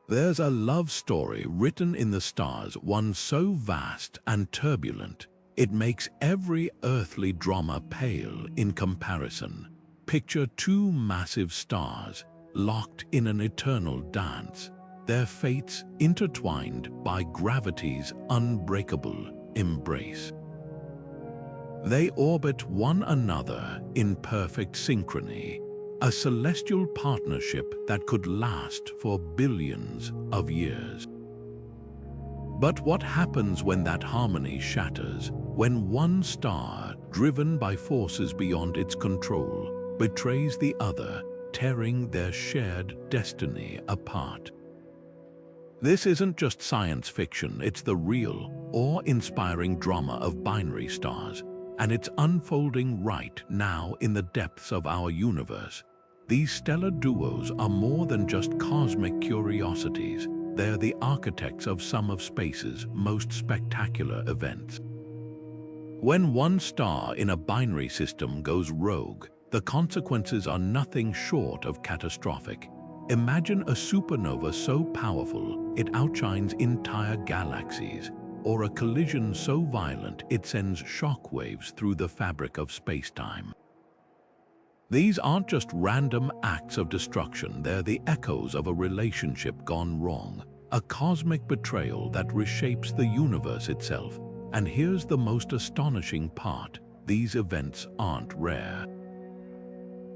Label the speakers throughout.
Speaker 1: There's a love story written in the stars, one so vast and turbulent, it makes every earthly drama pale in comparison. Picture two massive stars, locked in an eternal dance, their fates intertwined by gravity's unbreakable embrace. They orbit one another in perfect synchrony, a celestial partnership that could last for billions of years. But what happens when that harmony shatters, when one star, driven by forces beyond its control, betrays the other, tearing their shared destiny apart? This isn't just science fiction, it's the real, awe-inspiring drama of binary stars, and it's unfolding right now in the depths of our universe. These stellar duos are more than just cosmic curiosities. They're the architects of some of space's most spectacular events. When one star in a binary system goes rogue, the consequences are nothing short of catastrophic. Imagine a supernova so powerful it outshines entire galaxies, or a collision so violent it sends shockwaves through the fabric of space-time. These aren't just random acts of destruction, they're the echoes of a relationship gone wrong, a cosmic betrayal that reshapes the universe itself. And here's the most astonishing part: these events aren't rare.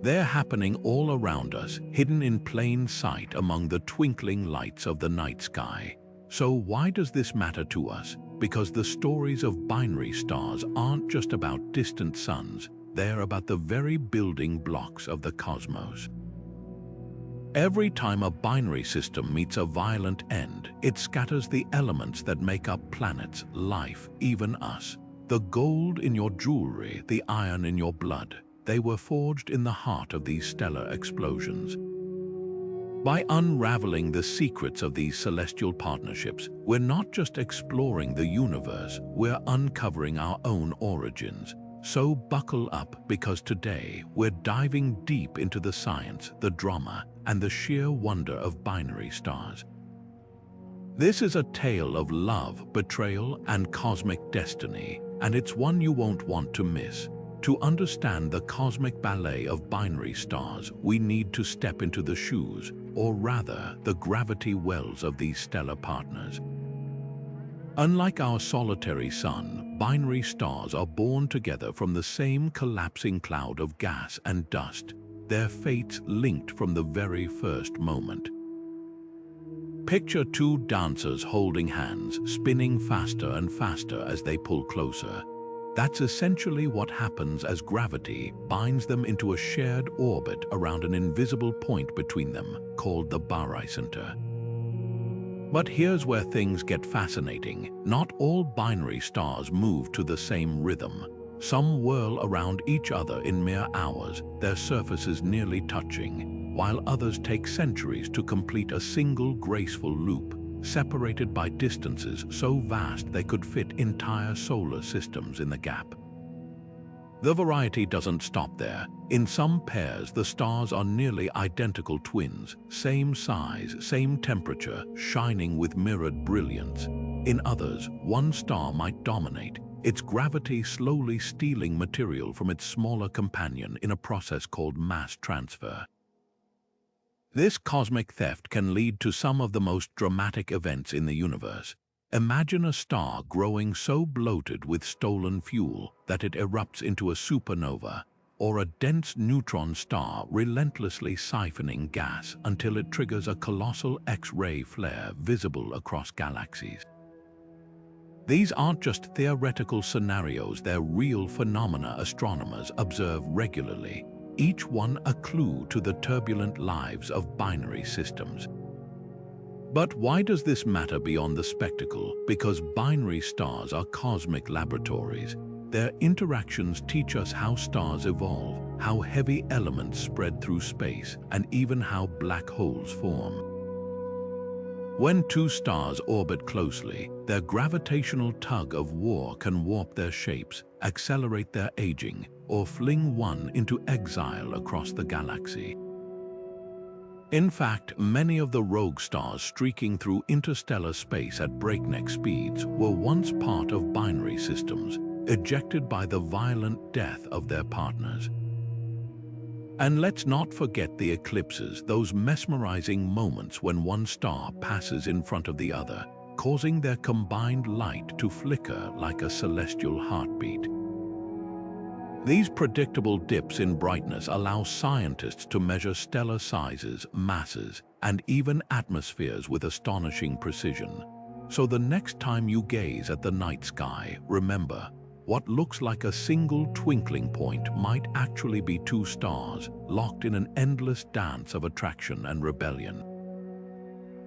Speaker 1: They're happening all around us, hidden in plain sight among the twinkling lights of the night sky. So why does this matter to us? Because the stories of binary stars aren't just about distant suns, they're about the very building blocks of the cosmos. Every time a binary system meets a violent end, it scatters the elements that make up planets, life, even us. The gold in your jewelry, the iron in your blood, they were forged in the heart of these stellar explosions. By unraveling the secrets of these celestial partnerships, we're not just exploring the universe, we're uncovering our own origins. So buckle up, because today we're diving deep into the science, the drama, and the sheer wonder of binary stars. This is a tale of love, betrayal, and cosmic destiny, and it's one you won't want to miss. To understand the cosmic ballet of binary stars, we need to step into the shoes, or rather, the gravity wells of these stellar partners. Unlike our solitary sun, binary stars are born together from the same collapsing cloud of gas and dust, their fates linked from the very first moment. Picture two dancers holding hands, spinning faster and faster as they pull closer. That's essentially what happens as gravity binds them into a shared orbit around an invisible point between them, called the barycenter. But here's where things get fascinating. Not all binary stars move to the same rhythm. Some whirl around each other in mere hours, their surfaces nearly touching, while others take centuries to complete a single graceful loop, separated by distances so vast they could fit entire solar systems in the gap. The variety doesn't stop there. In some pairs, the stars are nearly identical twins, same size, same temperature, shining with mirrored brilliance. In others, one star might dominate, its gravity slowly stealing material from its smaller companion in a process called mass transfer. This cosmic theft can lead to some of the most dramatic events in the universe. Imagine a star growing so bloated with stolen fuel that it erupts into a supernova, or a dense neutron star relentlessly siphoning gas until it triggers a colossal X-ray flare visible across galaxies. These aren't just theoretical scenarios, they're real phenomena astronomers observe regularly, each one a clue to the turbulent lives of binary systems. But why does this matter beyond the spectacle? Because binary stars are cosmic laboratories. Their interactions teach us how stars evolve, how heavy elements spread through space, and even how black holes form. When two stars orbit closely, their gravitational tug of war can warp their shapes, accelerate their aging, or fling one into exile across the galaxy. In fact, many of the rogue stars streaking through interstellar space at breakneck speeds were once part of binary systems, ejected by the violent death of their partners. And let's not forget the eclipses, those mesmerizing moments when one star passes in front of the other, causing their combined light to flicker like a celestial heartbeat. These predictable dips in brightness allow scientists to measure stellar sizes, masses, and even atmospheres with astonishing precision. So the next time you gaze at the night sky, remember, what looks like a single twinkling point might actually be two stars locked in an endless dance of attraction and rebellion.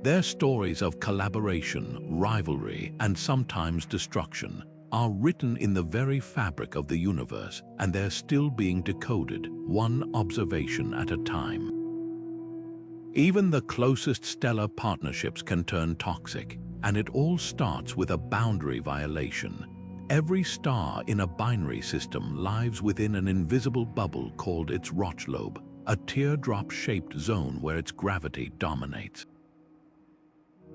Speaker 1: Their stories of collaboration, rivalry, and sometimes destruction are written in the very fabric of the universe, and they're still being decoded, one observation at a time. Even the closest stellar partnerships can turn toxic, and it all starts with a boundary violation. Every star in a binary system lives within an invisible bubble called its Rochlobe, a teardrop-shaped zone where its gravity dominates.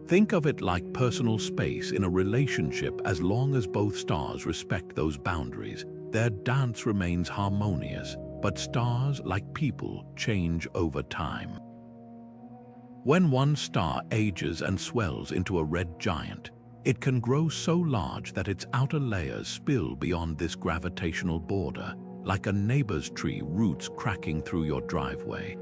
Speaker 1: Think of it like personal space in a relationship. As long as both stars respect those boundaries, their dance remains harmonious, but stars, like people, change over time. When one star ages and swells into a red giant, it can grow so large that its outer layers spill beyond this gravitational border, like a neighbor's tree roots cracking through your driveway.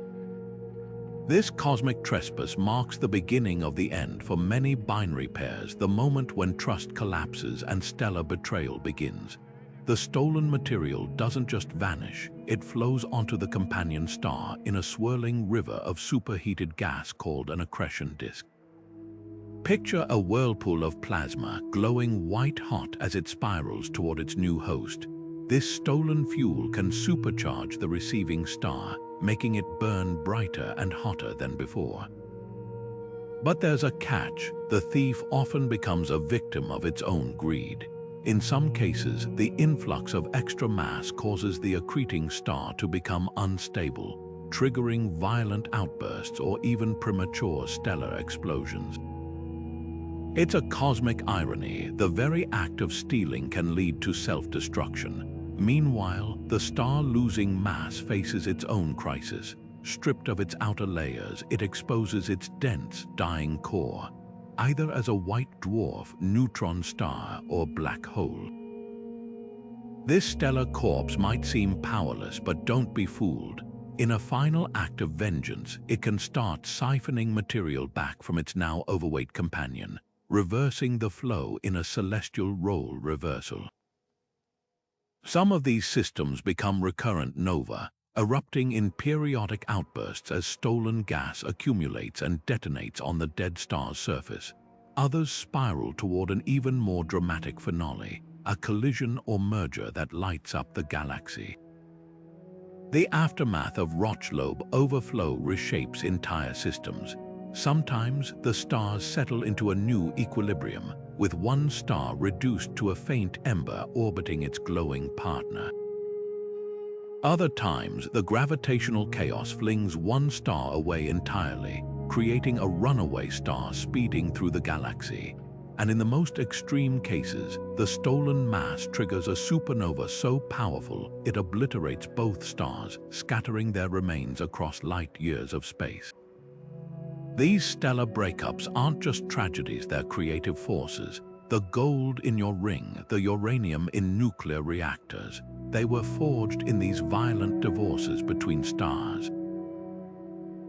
Speaker 1: This cosmic trespass marks the beginning of the end for many binary pairs, the moment when trust collapses and stellar betrayal begins. The stolen material doesn't just vanish, it flows onto the companion star in a swirling river of superheated gas called an accretion disk. Picture a whirlpool of plasma glowing white-hot as it spirals toward its new host. This stolen fuel can supercharge the receiving star, making it burn brighter and hotter than before. But there's a catch. The thief often becomes a victim of its own greed. In some cases, the influx of extra mass causes the accreting star to become unstable, triggering violent outbursts or even premature stellar explosions. It's a cosmic irony. The very act of stealing can lead to self-destruction. Meanwhile, the star losing mass faces its own crisis. Stripped of its outer layers, it exposes its dense, dying core, either as a white dwarf, neutron star, or black hole. This stellar corpse might seem powerless, but don't be fooled. In a final act of vengeance, it can start siphoning material back from its now overweight companion, reversing the flow in a celestial role reversal. Some of these systems become recurrent nova, erupting in periodic outbursts as stolen gas accumulates and detonates on the dead star's surface. Others spiral toward an even more dramatic finale, a collision or merger that lights up the galaxy. The aftermath of Rochlobe overflow reshapes entire systems. Sometimes the stars settle into a new equilibrium, with one star reduced to a faint ember orbiting its glowing partner. Other times, the gravitational chaos flings one star away entirely, creating a runaway star speeding through the galaxy. And in the most extreme cases, the stolen mass triggers a supernova so powerful it obliterates both stars, scattering their remains across light years of space. These stellar breakups aren't just tragedies, they're creative forces. The gold in your ring, the uranium in nuclear reactors, they were forged in these violent divorces between stars.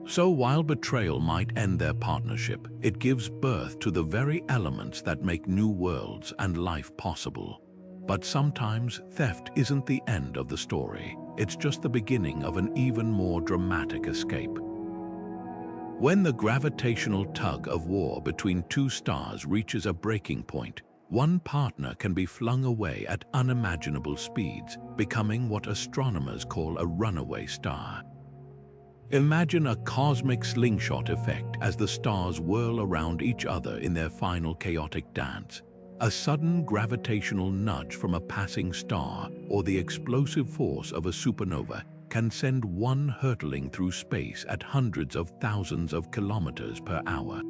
Speaker 1: So while betrayal might end their partnership, it gives birth to the very elements that make new worlds and life possible. But sometimes theft isn't the end of the story. It's just the beginning of an even more dramatic escape. When the gravitational tug of war between two stars reaches a breaking point, one partner can be flung away at unimaginable speeds, becoming what astronomers call a runaway star. Imagine a cosmic slingshot effect as the stars whirl around each other in their final chaotic dance. A sudden gravitational nudge from a passing star or the explosive force of a supernova can send one hurtling through space at hundreds of thousands of kilometers per hour.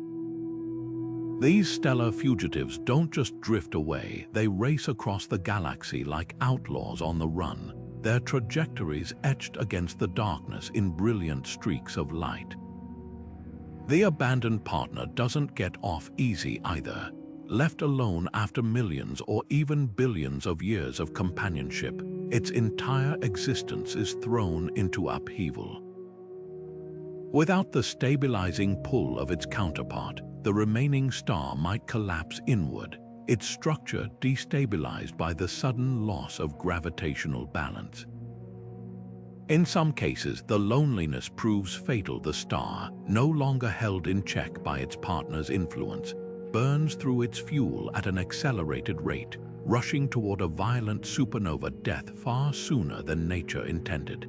Speaker 1: These stellar fugitives don't just drift away, they race across the galaxy like outlaws on the run, their trajectories etched against the darkness in brilliant streaks of light. The abandoned partner doesn't get off easy either. Left alone after millions or even billions of years of companionship, its entire existence is thrown into upheaval. Without the stabilizing pull of its counterpart, the remaining star might collapse inward, its structure destabilized by the sudden loss of gravitational balance. In some cases, the loneliness proves fatal. The star, no longer held in check by its partner's influence, burns through its fuel at an accelerated rate, rushing toward a violent supernova death far sooner than nature intended.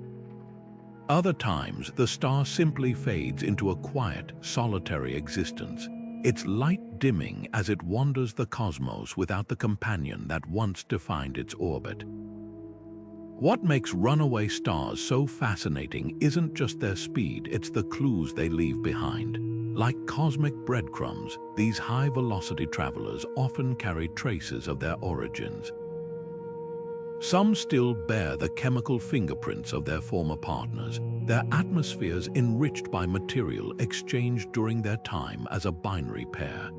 Speaker 1: Other times, the star simply fades into a quiet, solitary existence, its light dimming as it wanders the cosmos without the companion that once defined its orbit. What makes runaway stars so fascinating isn't just their speed, it's the clues they leave behind. Like cosmic breadcrumbs, these high-velocity travelers often carry traces of their origins. Some still bear the chemical fingerprints of their former partners, their atmospheres enriched by material exchanged during their time as a binary pair.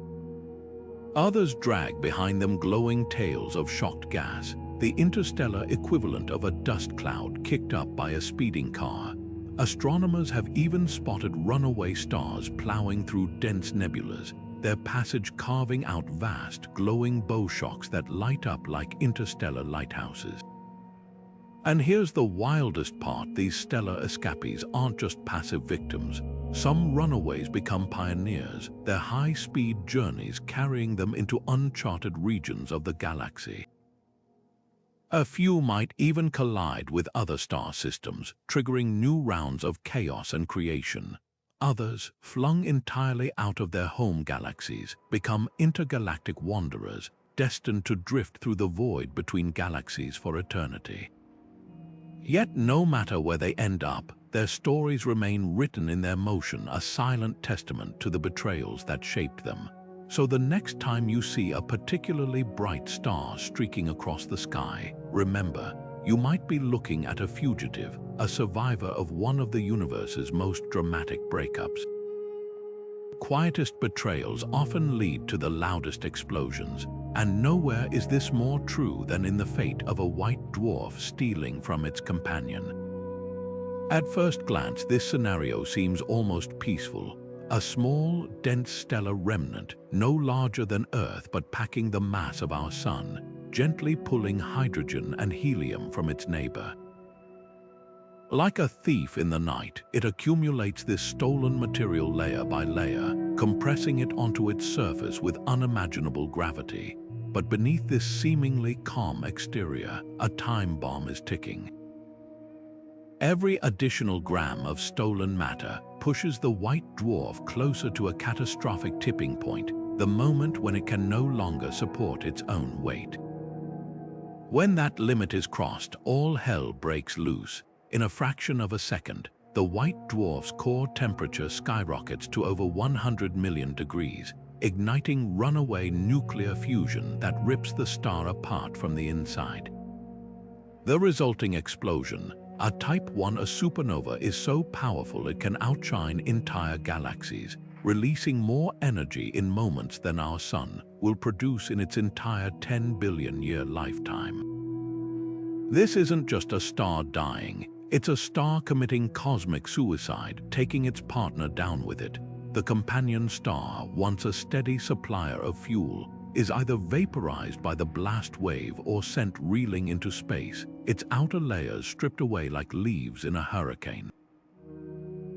Speaker 1: Others drag behind them glowing tails of shocked gas, the interstellar equivalent of a dust cloud kicked up by a speeding car. Astronomers have even spotted runaway stars plowing through dense nebulas, their passage carving out vast, glowing bow shocks that light up like interstellar lighthouses. And here's the wildest part: these stellar escapees aren't just passive victims. Some runaways become pioneers, their high-speed journeys carrying them into uncharted regions of the galaxy. A few might even collide with other star systems, triggering new rounds of chaos and creation. Others, flung entirely out of their home galaxies, become intergalactic wanderers, destined to drift through the void between galaxies for eternity. Yet no matter where they end up, their stories remain written in their motion, a silent testament to the betrayals that shaped them. So the next time you see a particularly bright star streaking across the sky, remember, you might be looking at a fugitive, a survivor of one of the universe's most dramatic breakups. Quietest betrayals often lead to the loudest explosions, and nowhere is this more true than in the fate of a white dwarf stealing from its companion. At first glance, this scenario seems almost peaceful. A small, dense stellar remnant, no larger than Earth but packing the mass of our Sun, gently pulling hydrogen and helium from its neighbor. Like a thief in the night, it accumulates this stolen material layer by layer, compressing it onto its surface with unimaginable gravity. But beneath this seemingly calm exterior, a time bomb is ticking. Every additional gram of stolen matter pushes the white dwarf closer to a catastrophic tipping point, the moment when it can no longer support its own weight. When that limit is crossed, all hell breaks loose. In a fraction of a second, the white dwarf's core temperature skyrockets to over 100 million degrees, igniting runaway nuclear fusion that rips the star apart from the inside. The resulting explosion, a Type 1 supernova, is so powerful it can outshine entire galaxies, releasing more energy in moments than our Sun will produce in its entire 10 billion-year lifetime. This isn't just a star dying, it's a star committing cosmic suicide, taking its partner down with it. The companion star, once a steady supplier of fuel, is either vaporized by the blast wave or sent reeling into space, its outer layers stripped away like leaves in a hurricane.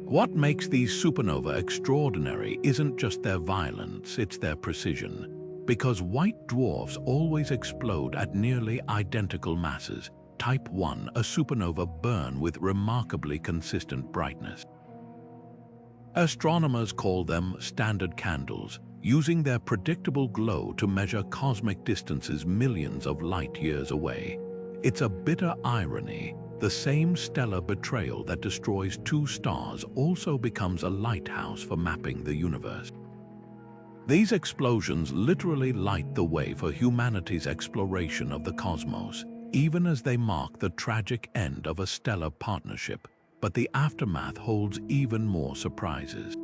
Speaker 1: What makes these supernovae extraordinary isn't just their violence, it's their precision. Because white dwarfs always explode at nearly identical masses, Type 1, a supernova, burn with remarkably consistent brightness. Astronomers call them standard candles, using their predictable glow to measure cosmic distances millions of light years away. It's a bitter irony. the same stellar betrayal that destroys two stars also becomes a lighthouse for mapping the universe. These explosions literally light the way for humanity's exploration of the cosmos, even as they mark the tragic end of a stellar partnership. But the aftermath holds even more surprises.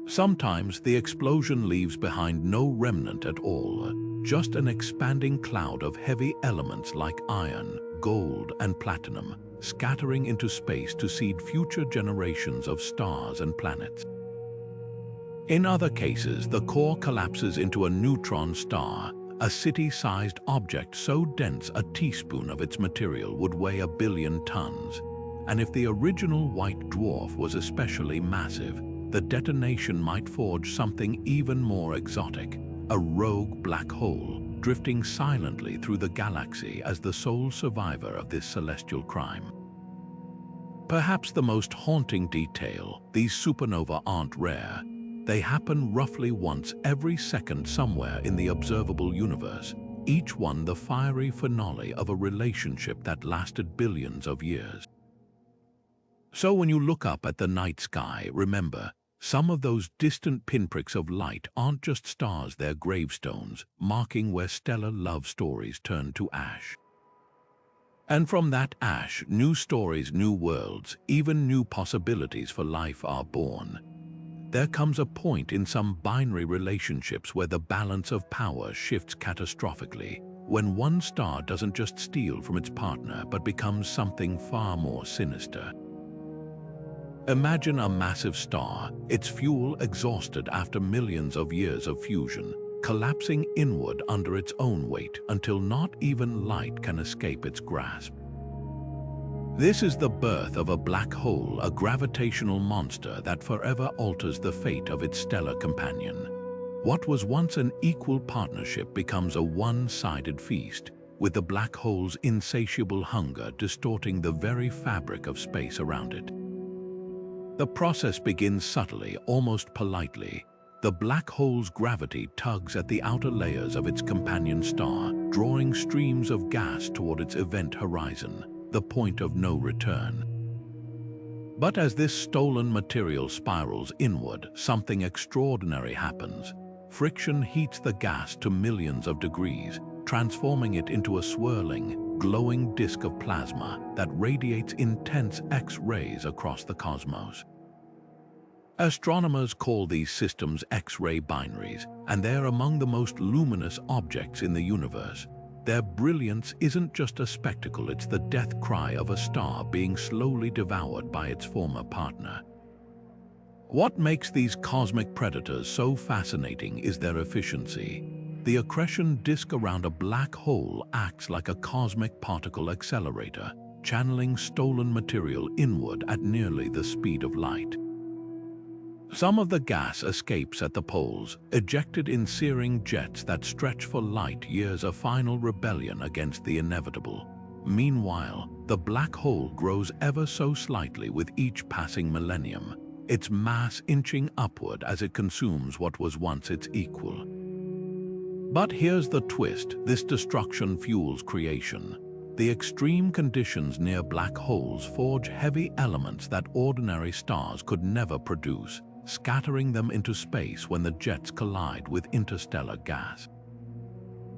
Speaker 1: Sometimes the explosion leaves behind no remnant at all, just an expanding cloud of heavy elements like iron, gold, and platinum, scattering into space to seed future generations of stars and planets. In other cases, the core collapses into a neutron star, a city-sized object so dense a teaspoon of its material would weigh 1 billion tons. And if the original white dwarf was especially massive, the detonation might forge something even more exotic, a rogue black hole, drifting silently through the galaxy as the sole survivor of this celestial crime. Perhaps the most haunting detail, these supernovae aren't rare. They happen roughly once every second somewhere in the observable universe, each one the fiery finale of a relationship that lasted billions of years. So when you look up at the night sky, remember, some of those distant pinpricks of light aren't just stars, they're gravestones, marking where stellar love stories turn to ash. And from that ash, new stories, new worlds, even new possibilities for life are born. There comes a point in some binary relationships where the balance of power shifts catastrophically, when one star doesn't just steal from its partner but becomes something far more sinister. Imagine a massive star, its fuel exhausted after millions of years of fusion, collapsing inward under its own weight until not even light can escape its grasp. This is the birth of a black hole, a gravitational monster that forever alters the fate of its stellar companion. What was once an equal partnership becomes a one-sided feast, with the black hole's insatiable hunger distorting the very fabric of space around it. The process begins subtly, almost politely. The black hole's gravity tugs at the outer layers of its companion star, drawing streams of gas toward its event horizon, the point of no return. But as this stolen material spirals inward, something extraordinary happens. Friction heats the gas to millions of degrees, transforming it into a swirling, glowing disk of plasma that radiates intense X-rays across the cosmos. Astronomers call these systems X-ray binaries, and they're among the most luminous objects in the universe. Their brilliance isn't just a spectacle, it's the death cry of a star being slowly devoured by its former partner. What makes these cosmic predators so fascinating is their efficiency. The accretion disk around a black hole acts like a cosmic particle accelerator, channeling stolen material inward at nearly the speed of light. Some of the gas escapes at the poles, ejected in searing jets that stretch for light years, a final rebellion against the inevitable. Meanwhile, the black hole grows ever so slightly with each passing millennium, its mass inching upward as it consumes what was once its equal. But here's the twist: this destruction fuels creation. The extreme conditions near black holes forge heavy elements that ordinary stars could never produce, scattering them into space when the jets collide with interstellar gas.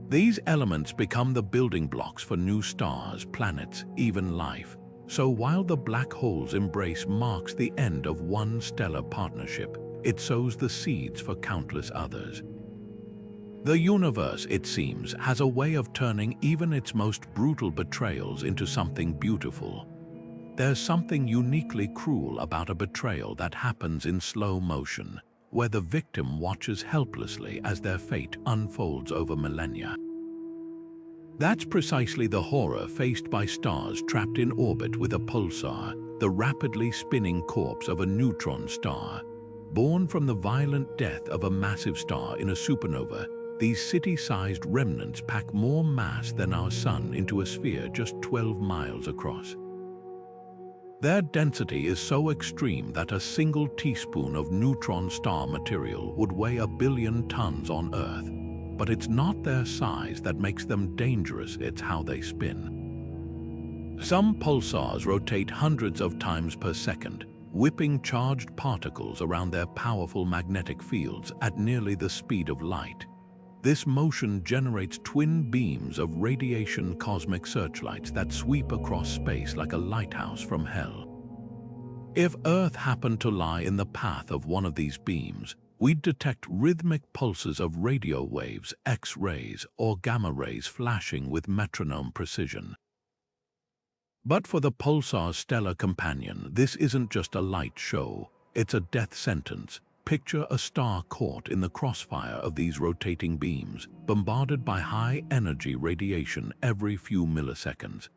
Speaker 1: These elements become the building blocks for new stars, planets, even life. So while the black hole's embrace marks the end of one stellar partnership, it sows the seeds for countless others. The universe, it seems, has a way of turning even its most brutal betrayals into something beautiful. There's something uniquely cruel about a betrayal that happens in slow motion, where the victim watches helplessly as their fate unfolds over millennia. That's precisely the horror faced by stars trapped in orbit with a pulsar, the rapidly spinning corpse of a neutron star. Born from the violent death of a massive star in a supernova, these city-sized remnants pack more mass than our sun into a sphere just 12 miles across. Their density is so extreme that a single teaspoon of neutron star material would weigh 1 billion tons on Earth. But it's not their size that makes them dangerous, it's how they spin. Some pulsars rotate hundreds of times per second, whipping charged particles around their powerful magnetic fields at nearly the speed of light. This motion generates twin beams of radiation cosmic searchlights that sweep across space like a lighthouse from hell. If Earth happened to lie in the path of one of these beams, we'd detect rhythmic pulses of radio waves, X-rays, or gamma rays flashing with metronome precision. But for the pulsar's stellar companion, this isn't just a light show, it's a death sentence. Picture a star caught in the crossfire of these rotating beams, bombarded by high-energy radiation every few milliseconds.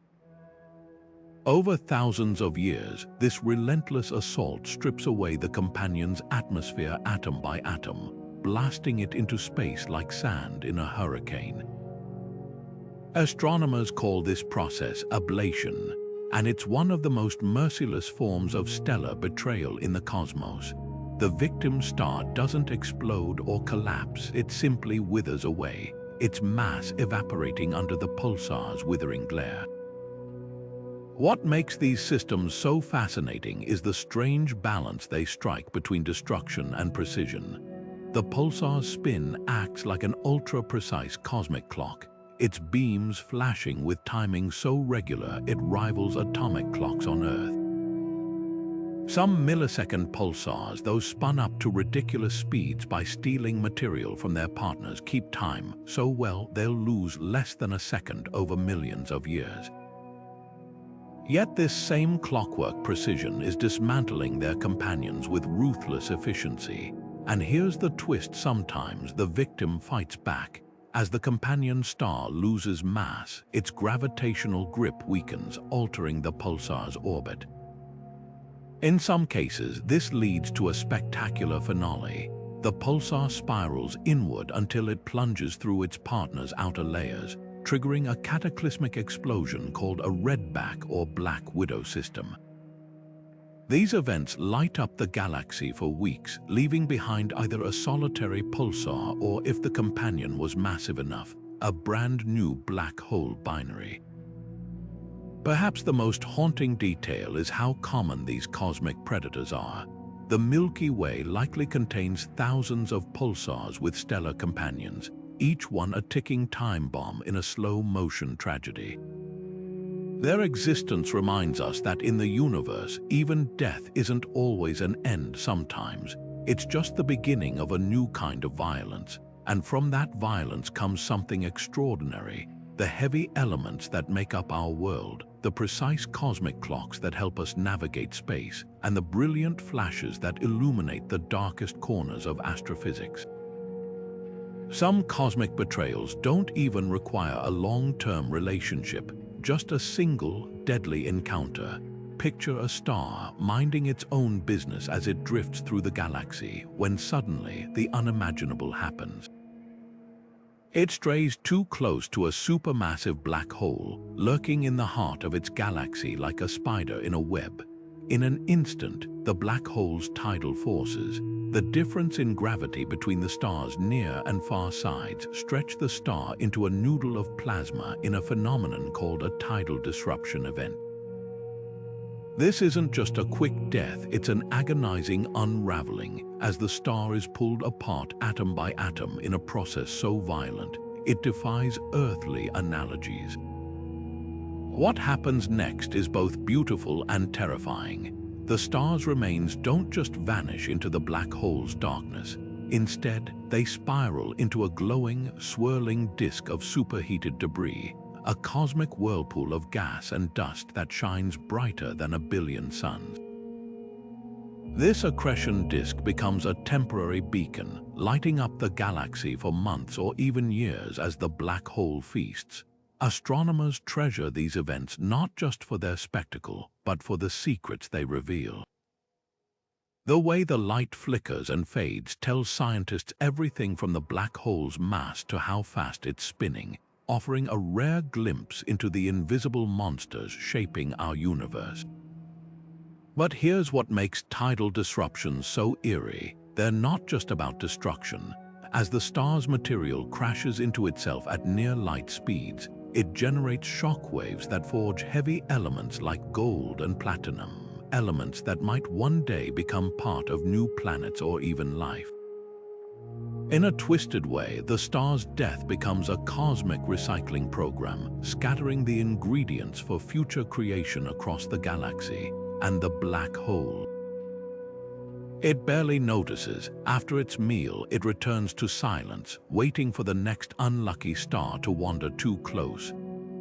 Speaker 1: Over thousands of years, this relentless assault strips away the companion's atmosphere atom by atom, blasting it into space like sand in a hurricane. Astronomers call this process ablation, and it's one of the most merciless forms of stellar betrayal in the cosmos. The victim star doesn't explode or collapse, it simply withers away, its mass evaporating under the pulsar's withering glare. What makes these systems so fascinating is the strange balance they strike between destruction and precision. The pulsar's spin acts like an ultra-precise cosmic clock, its beams flashing with timing so regular it rivals atomic clocks on Earth. Some millisecond pulsars, though spun up to ridiculous speeds by stealing material from their partners, keep time so well they'll lose less than a second over millions of years. Yet this same clockwork precision is dismantling their companions with ruthless efficiency. And here's the twist: sometimes the victim fights back. As the companion star loses mass, its gravitational grip weakens, altering the pulsar's orbit. In some cases, this leads to a spectacular finale. The pulsar spirals inward until it plunges through its partner's outer layers, triggering a cataclysmic explosion called a redback or black widow system. These events light up the galaxy for weeks, leaving behind either a solitary pulsar or, if the companion was massive enough, a brand new black hole binary. Perhaps the most haunting detail is how common these cosmic predators are. The Milky Way likely contains thousands of pulsars with stellar companions, each one a ticking time bomb in a slow-motion tragedy. Their existence reminds us that in the universe, even death isn't always an end sometimes. It's just the beginning of a new kind of violence. And from that violence comes something extraordinary: the heavy elements that make up our world, the precise cosmic clocks that help us navigate space, and the brilliant flashes that illuminate the darkest corners of astrophysics. Some cosmic betrayals don't even require a long-term relationship, just a single, deadly encounter. Picture a star minding its own business as it drifts through the galaxy, when suddenly the unimaginable happens. It strays too close to a supermassive black hole, lurking in the heart of its galaxy like a spider in a web. In an instant, the black hole's tidal forces, the difference in gravity between the star's near and far sides, stretch the star into a noodle of plasma in a phenomenon called a tidal disruption event. This isn't just a quick death, it's an agonizing unraveling, as the star is pulled apart atom by atom in a process so violent, it defies earthly analogies. What happens next is both beautiful and terrifying. The star's remains don't just vanish into the black hole's darkness. Instead, they spiral into a glowing, swirling disk of superheated debris, a cosmic whirlpool of gas and dust that shines brighter than 1 billion suns. This accretion disk becomes a temporary beacon, lighting up the galaxy for months or even years as the black hole feasts. Astronomers treasure these events not just for their spectacle, but for the secrets they reveal. The way the light flickers and fades tells scientists everything from the black hole's mass to how fast it's spinning, offering a rare glimpse into the invisible monsters shaping our universe. But here's what makes tidal disruptions so eerie. They're not just about destruction. As the star's material crashes into itself at near light speeds, It generates shock waves that forge heavy elements like gold and platinum, elements that might one day become part of new planets or even life. In a twisted way, the star's death becomes a cosmic recycling program, scattering the ingredients for future creation across the galaxy and the black hole. It barely notices. After its meal, it returns to silence, waiting for the next unlucky star to wander too close.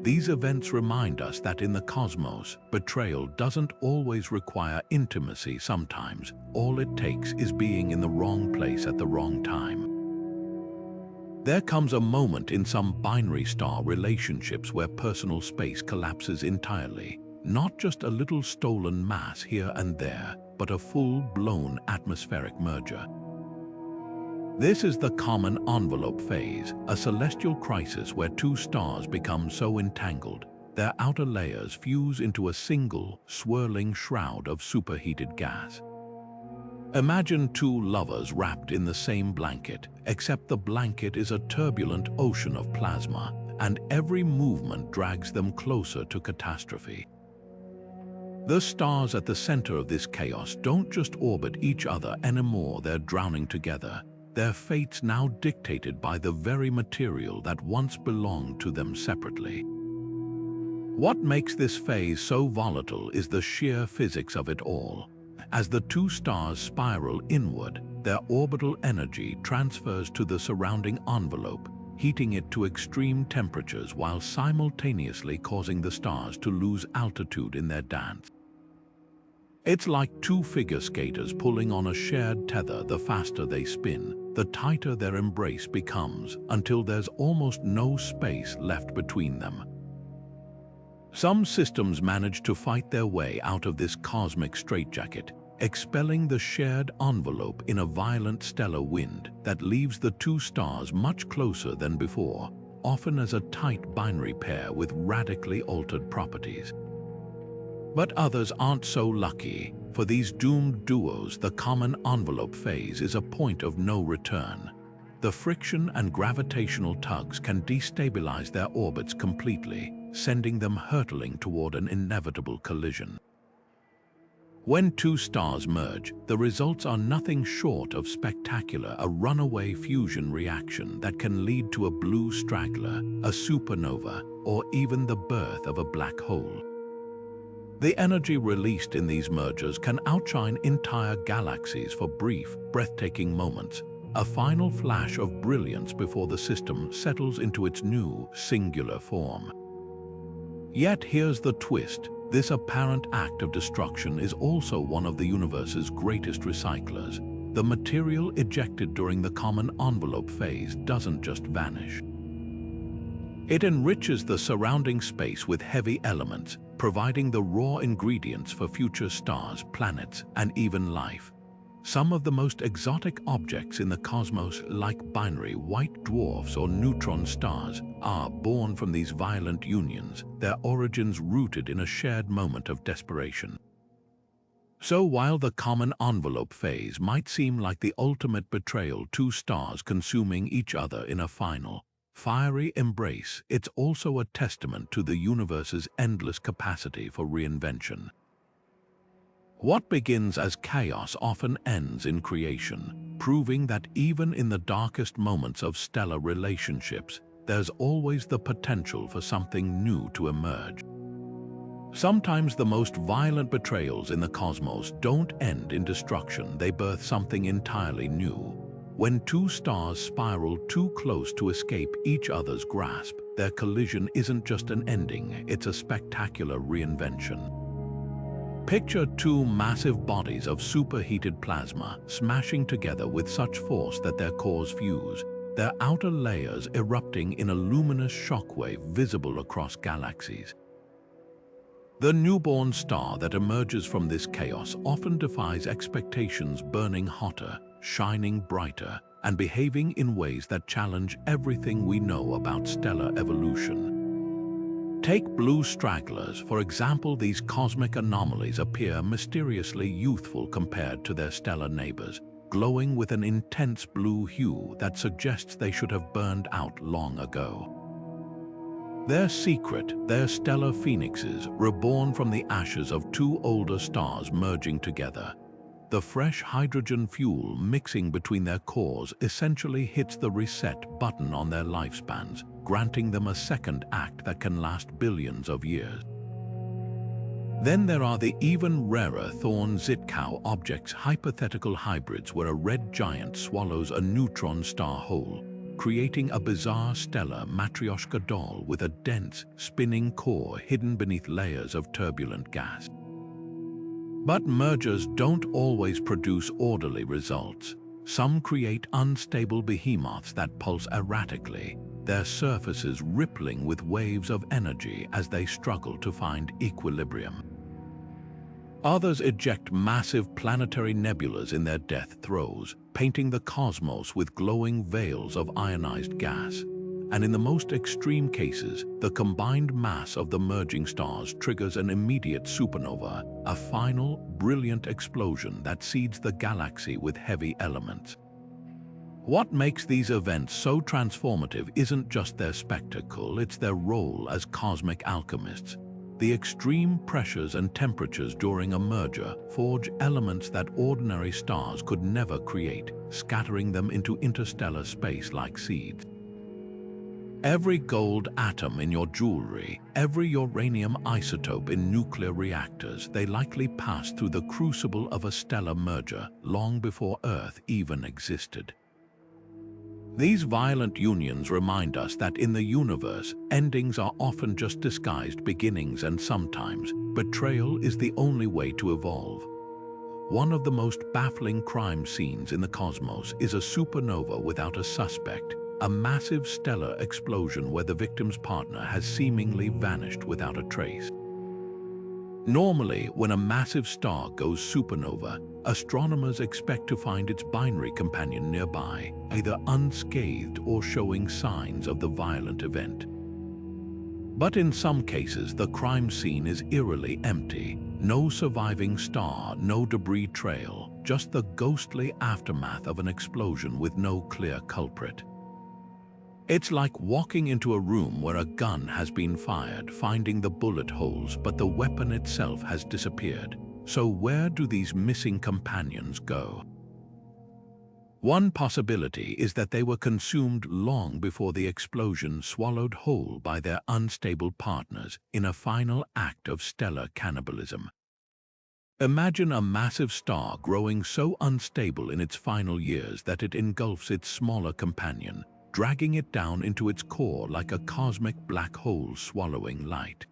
Speaker 1: These events remind us that in the cosmos, betrayal doesn't always require intimacy. Sometimes, all it takes is being in the wrong place at the wrong time. There comes a moment in some binary star relationships where personal space collapses entirely. Not just a little stolen mass here and there, but a full-blown atmospheric merger. This is the common envelope phase, a celestial crisis where two stars become so entangled, their outer layers fuse into a single, swirling shroud of superheated gas. Imagine two lovers wrapped in the same blanket, except the blanket is a turbulent ocean of plasma, and every movement drags them closer to catastrophe. The stars at the center of this chaos don't just orbit each other anymore, they're drowning together, their fates now dictated by the very material that once belonged to them separately. What makes this phase so volatile is the sheer physics of it all. As the two stars spiral inward, their orbital energy transfers to the surrounding envelope, heating it to extreme temperatures while simultaneously causing the stars to lose altitude in their dance. It's like two figure skaters pulling on a shared tether. The faster they spin, the tighter their embrace becomes, until there's almost no space left between them. Some systems manage to fight their way out of this cosmic straitjacket, expelling the shared envelope in a violent stellar wind that leaves the two stars much closer than before, often as a tight binary pair with radically altered properties. But others aren't so lucky. For these doomed duos, the common envelope phase is a point of no return. The friction and gravitational tugs can destabilize their orbits completely, sending them hurtling toward an inevitable collision. When two stars merge, the results are nothing short of spectacular, a runaway fusion reaction that can lead to a blue straggler, a supernova, or even the birth of a black hole. The energy released in these mergers can outshine entire galaxies for brief, breathtaking moments, a final flash of brilliance before the system settles into its new, singular form. Yet here's the twist. This apparent act of destruction is also one of the universe's greatest recyclers. The material ejected during the common envelope phase doesn't just vanish. It enriches the surrounding space with heavy elements, providing the raw ingredients for future stars, planets, and even life. Some of the most exotic objects in the cosmos, like binary white dwarfs or neutron stars, are born from these violent unions, their origins rooted in a shared moment of desperation. So while the common envelope phase might seem like the ultimate betrayal, two stars consuming each other in a final, fiery embrace, it's also a testament to the universe's endless capacity for reinvention. What begins as chaos often ends in creation, proving that even in the darkest moments of stellar relationships, there's always the potential for something new to emerge. Sometimes the most violent betrayals in the cosmos don't end in destruction, they birth something entirely new. When two stars spiral too close to escape each other's grasp, their collision isn't just an ending, it's a spectacular reinvention. Picture two massive bodies of superheated plasma smashing together with such force that their cores fuse, their outer layers erupting in a luminous shockwave visible across galaxies. The newborn star that emerges from this chaos often defies expectations, burning hotter, shining brighter, and behaving in ways that challenge everything we know about stellar evolution. Take blue stragglers, for example. These cosmic anomalies appear mysteriously youthful compared to their stellar neighbors, glowing with an intense blue hue that suggests they should have burned out long ago. Their secret, their stellar phoenixes, reborn from the ashes of two older stars merging together. The fresh hydrogen fuel mixing between their cores essentially hits the reset button on their lifespans, granting them a second act that can last billions of years. Then there are the even rarer Thorn-Zitkow objects, hypothetical hybrids where a red giant swallows a neutron star whole, creating a bizarre stellar Matryoshka doll with a dense, spinning core hidden beneath layers of turbulent gas. But mergers don't always produce orderly results. Some create unstable behemoths that pulse erratically, their surfaces rippling with waves of energy as they struggle to find equilibrium. Others eject massive planetary nebulas in their death throes, painting the cosmos with glowing veils of ionized gas. And in the most extreme cases, the combined mass of the merging stars triggers an immediate supernova, a final, brilliant explosion that seeds the galaxy with heavy elements. What makes these events so transformative isn't just their spectacle, it's their role as cosmic alchemists. The extreme pressures and temperatures during a merger forge elements that ordinary stars could never create, scattering them into interstellar space like seeds. Every gold atom in your jewelry, every uranium isotope in nuclear reactors, they likely passed through the crucible of a stellar merger long before Earth even existed. These violent unions remind us that in the universe, endings are often just disguised beginnings, and sometimes betrayal is the only way to evolve. One of the most baffling crime scenes in the cosmos is a supernova without a suspect, a massive stellar explosion where the victim's partner has seemingly vanished without a trace. Normally, when a massive star goes supernova, astronomers expect to find its binary companion nearby, either unscathed or showing signs of the violent event. But in some cases, the crime scene is eerily empty. No surviving star, no debris trail, just the ghostly aftermath of an explosion with no clear culprit. It's like walking into a room where a gun has been fired, finding the bullet holes, but the weapon itself has disappeared. So where do these missing companions go? One possibility is that they were consumed long before the explosion, swallowed whole by their unstable partners in a final act of stellar cannibalism. Imagine a massive star growing so unstable in its final years that it engulfs its smaller companion, dragging it down into its core like a cosmic black hole swallowing light.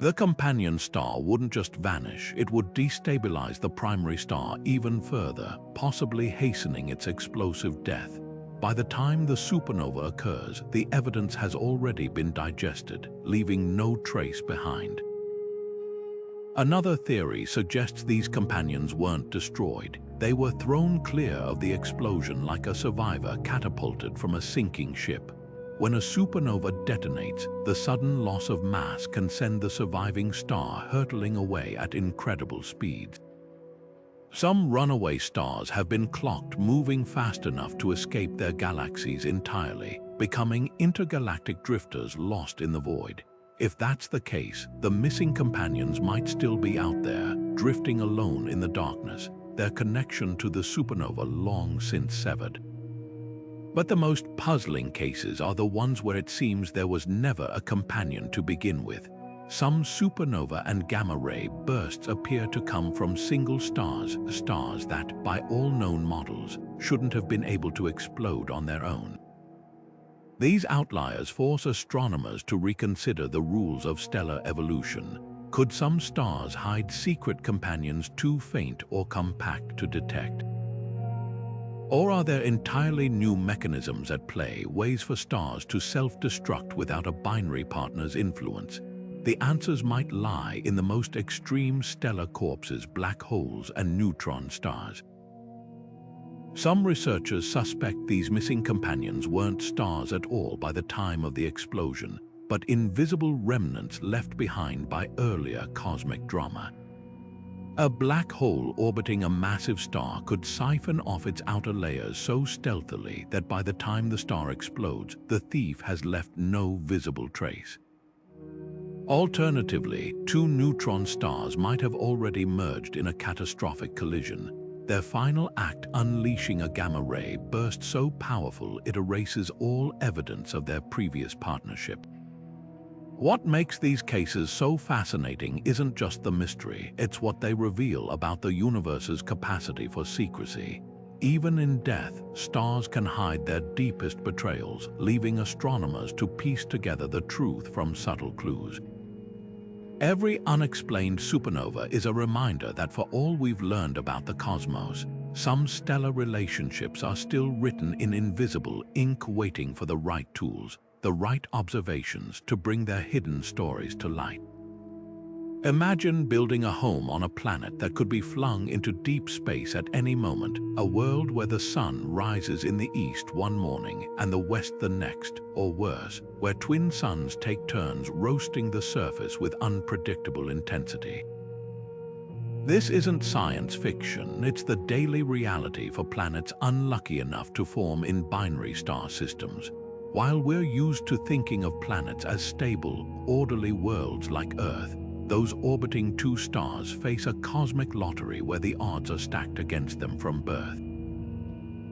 Speaker 1: The companion star wouldn't just vanish, it would destabilize the primary star even further, possibly hastening its explosive death. By the time the supernova occurs, the evidence has already been digested, leaving no trace behind. Another theory suggests these companions weren't destroyed. They were thrown clear of the explosion like a survivor catapulted from a sinking ship. When a supernova detonates, the sudden loss of mass can send the surviving star hurtling away at incredible speeds. Some runaway stars have been clocked moving fast enough to escape their galaxies entirely, becoming intergalactic drifters lost in the void. If that's the case, the missing companions might still be out there, drifting alone in the darkness, their connection to the supernova long since severed. But the most puzzling cases are the ones where it seems there was never a companion to begin with. Some supernova and gamma-ray bursts appear to come from single stars that, by all known models, shouldn't have been able to explode on their own. These outliers force astronomers to reconsider the rules of stellar evolution. Could some stars hide secret companions too faint or compact to detect? Or are there entirely new mechanisms at play, ways for stars to self-destruct without a binary partner's influence? The answers might lie in the most extreme stellar corpses, black holes, and neutron stars. Some researchers suspect these missing companions weren't stars at all by the time of the explosion, but invisible remnants left behind by earlier cosmic drama. A black hole orbiting a massive star could siphon off its outer layers so stealthily that by the time the star explodes, the thief has left no visible trace. Alternatively, two neutron stars might have already merged in a catastrophic collision, their final act unleashing a gamma ray burst so powerful it erases all evidence of their previous partnership. What makes these cases so fascinating isn't just the mystery, it's what they reveal about the universe's capacity for secrecy. Even in death, stars can hide their deepest betrayals, leaving astronomers to piece together the truth from subtle clues. Every unexplained supernova is a reminder that for all we've learned about the cosmos, some stellar relationships are still written in invisible ink, waiting for the right tools, the right observations to bring their hidden stories to light. Imagine building a home on a planet that could be flung into deep space at any moment, a world where the sun rises in the east one morning and the west the next, or worse, where twin suns take turns roasting the surface with unpredictable intensity. This isn't science fiction, it's the daily reality for planets unlucky enough to form in binary star systems. While we're used to thinking of planets as stable, orderly worlds like Earth, those orbiting two stars face a cosmic lottery where the odds are stacked against them from birth.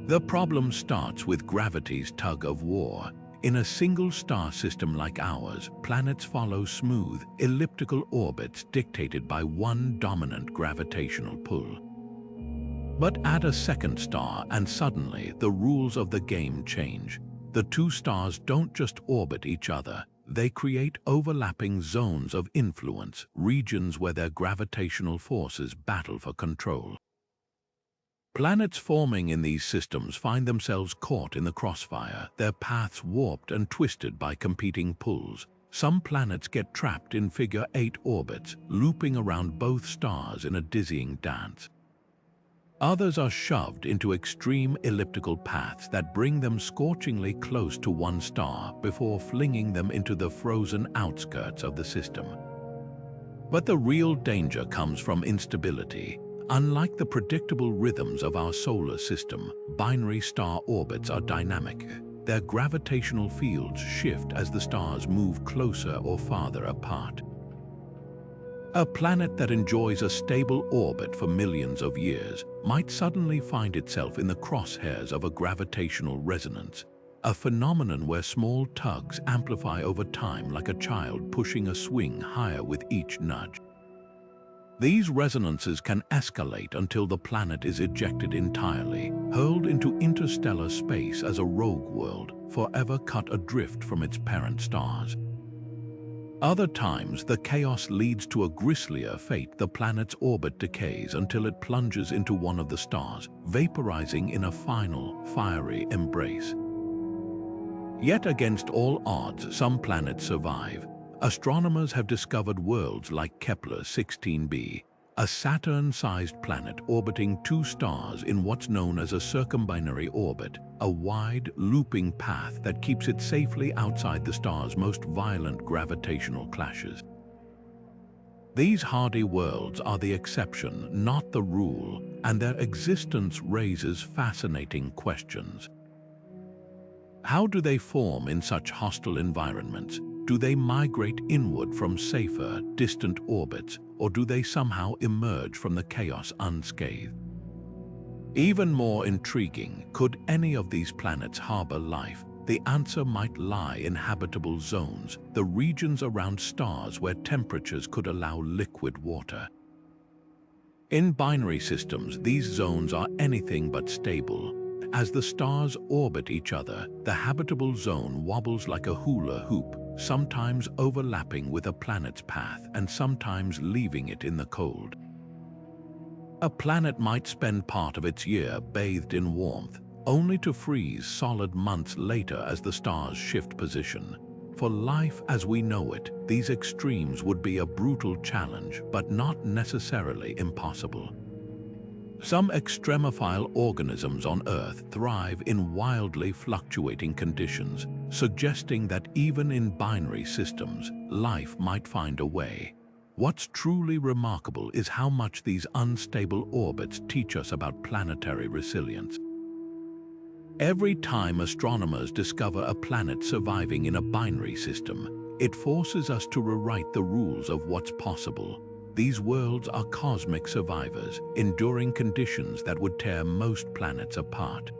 Speaker 1: The problem starts with gravity's tug of war. In a single star system like ours, planets follow smooth, elliptical orbits dictated by one dominant gravitational pull. But add a second star and suddenly the rules of the game change. The two stars don't just orbit each other, they create overlapping zones of influence, regions where their gravitational forces battle for control. Planets forming in these systems find themselves caught in the crossfire, their paths warped and twisted by competing pulls. Some planets get trapped in figure-8 orbits, looping around both stars in a dizzying dance. Others are shoved into extreme elliptical paths that bring them scorchingly close to one star before flinging them into the frozen outskirts of the system. But the real danger comes from instability. Unlike the predictable rhythms of our solar system, binary star orbits are dynamic. Their gravitational fields shift as the stars move closer or farther apart. A planet that enjoys a stable orbit for millions of years might suddenly find itself in the crosshairs of a gravitational resonance, a phenomenon where small tugs amplify over time like a child pushing a swing higher with each nudge. These resonances can escalate until the planet is ejected entirely, hurled into interstellar space as a rogue world, forever cut adrift from its parent stars. Other times, the chaos leads to a grislier fate. The planet's orbit decays until it plunges into one of the stars, vaporizing in a final, fiery embrace. Yet against all odds, some planets survive. Astronomers have discovered worlds like Kepler-16b, a Saturn-sized planet orbiting two stars in what's known as a circumbinary orbit, a wide, looping path that keeps it safely outside the star's most violent gravitational clashes. These hardy worlds are the exception, not the rule, and their existence raises fascinating questions. How do they form in such hostile environments? Do they migrate inward from safer, distant orbits, or do they somehow emerge from the chaos unscathed? Even more intriguing, could any of these planets harbor life? The answer might lie in habitable zones, the regions around stars where temperatures could allow liquid water. In binary systems, these zones are anything but stable. As the stars orbit each other, the habitable zone wobbles like a hula hoop, sometimes overlapping with a planet's path and sometimes leaving it in the cold. A planet might spend part of its year bathed in warmth, only to freeze solid months later as the stars shift position. For life as we know it, these extremes would be a brutal challenge, but not necessarily impossible. Some extremophile organisms on Earth thrive in wildly fluctuating conditions, suggesting that even in binary systems, life might find a way. What's truly remarkable is how much these unstable orbits teach us about planetary resilience. Every time astronomers discover a planet surviving in a binary system, it forces us to rewrite the rules of what's possible. These worlds are cosmic survivors, enduring conditions that would tear most planets apart.